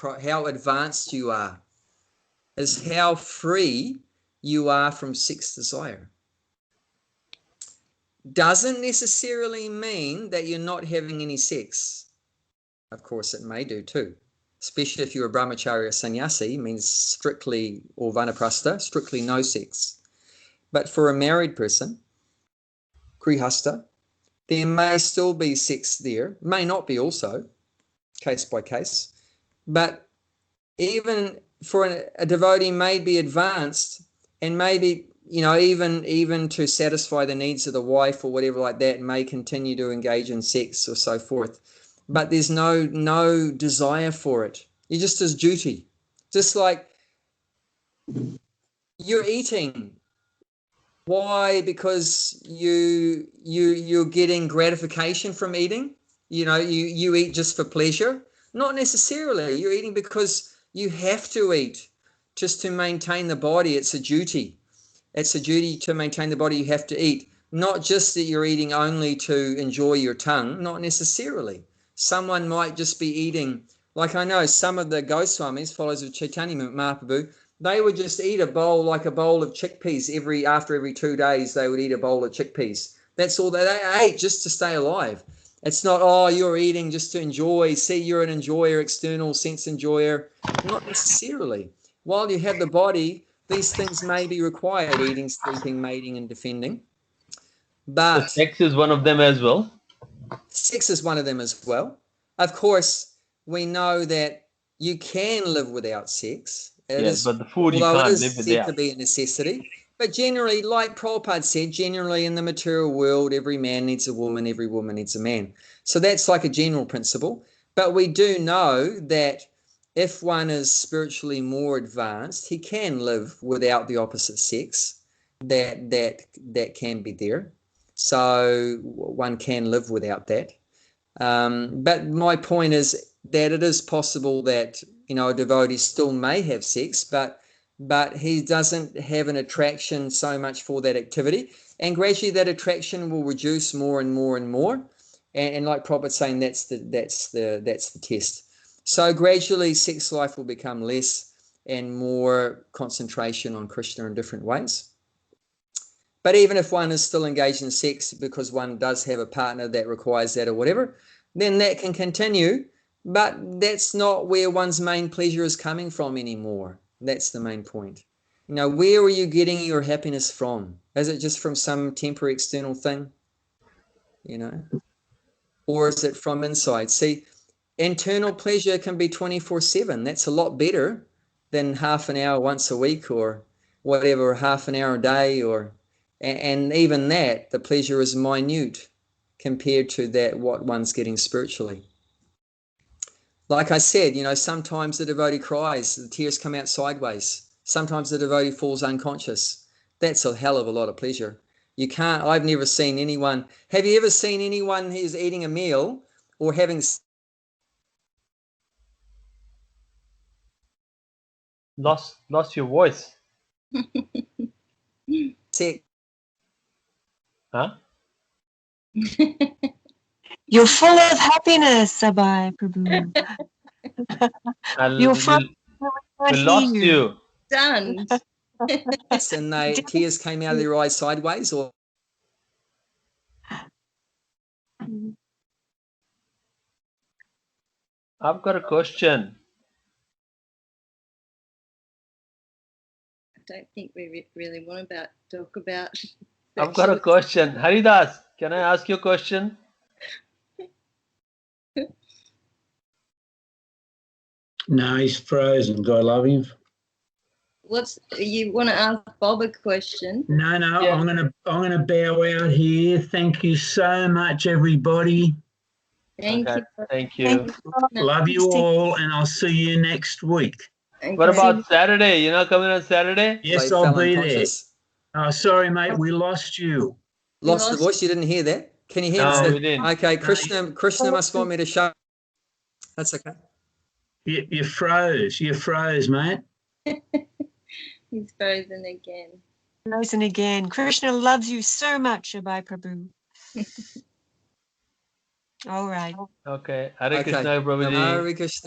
advanced you are is how free you are from sex desire. Doesn't necessarily mean that you're not having any sex. Of course, it may do too. Especially if you're a brahmachari or sannyasi, means strictly, or vanaprastha, strictly no sex. But for a married person, grihastha, there may still be sex there, may not be also, case by case. But even for a devotee may be advanced, and maybe, even to satisfy the needs of the wife or whatever like that, may continue to engage in sex or so forth. But there's no desire for it. You're just as duty. Just like you're eating. Why? Because you're getting gratification from eating. You eat just for pleasure. Not necessarily. You're eating because you have to eat just to maintain the body. It's a duty. It's a duty to maintain the body. You have to eat. Not just that you're eating only to enjoy your tongue. Not necessarily. Someone might just be eating, like I know some of the Goswamis, followers of Chaitanya Mahaprabhu, they would just eat a bowl of chickpeas after every 2 days. They would eat a bowl of chickpeas. That's all they ate, just to stay alive. It's not, you're eating just to enjoy. See, you're an enjoyer, external sense enjoyer. Not necessarily. While you have the body, these things may be required: eating, sleeping, mating, and defending. But sex is one of them as well. Sex is one of them as well. Of course, we know that you can live without sex. But the food you can't live without. Said to be a necessity. But generally, like Prabhupada said, generally in the material world, every man needs a woman, every woman needs a man. So that's like a general principle. But we do know that if one is spiritually more advanced, he can live without the opposite sex. That can be there. So one can live without that. But my point is that it is possible that, a devotee still may have sex, but he doesn't have an attraction so much for that activity. And gradually that attraction will reduce more and more and more. And like Prabhupada's saying, that's the test. So gradually sex life will become less and more concentration on Krishna in different ways. But even if one is still engaged in sex because one does have a partner that requires that or whatever, then that can continue. But that's not where one's main pleasure is coming from anymore. That's the main point. Where are you getting your happiness from? Is it just from some temporary external thing? Or is it from inside? See, internal pleasure can be 24/7. That's a lot better than half an hour once a week or whatever, half an hour a day, and even that, the pleasure is minute compared to that what one's getting spiritually. Like I said, sometimes the devotee cries, the tears come out sideways. Sometimes the devotee falls unconscious. That's a hell of a lot of pleasure. I've never seen anyone. Have you ever seen anyone who's eating a meal or having lost your voice? sex? Huh? You're full of happiness, Abhay Prabhu. You're full. We lost you. Done. And tears came out of their eyes sideways, or I've got a question. I don't think we really want to talk about. I've got a question. Haridas, can I ask you a question? No, he's frozen. God love him. You want to ask Bob a question? No, Yeah. I'm gonna bow out here. Thank you so much, everybody. Thank Okay, you. thank you. Love you all, and I'll see you next week. What Okay. about Saturday? You're not coming on Saturday? Yes, They I'll fell be there. unconscious. Oh, sorry, mate, we lost you. Lost the lost- voice. You didn't hear that? Can you hear No, me? we didn't. Okay, Krishna must want me to shut. That's okay. You froze. You froze, mate. He's frozen again. Frozen again. Krishna loves you so much, Abhay Prabhu. All right. Okay. Hare Okay. Krishna, Prabhuji. Hare Krishna.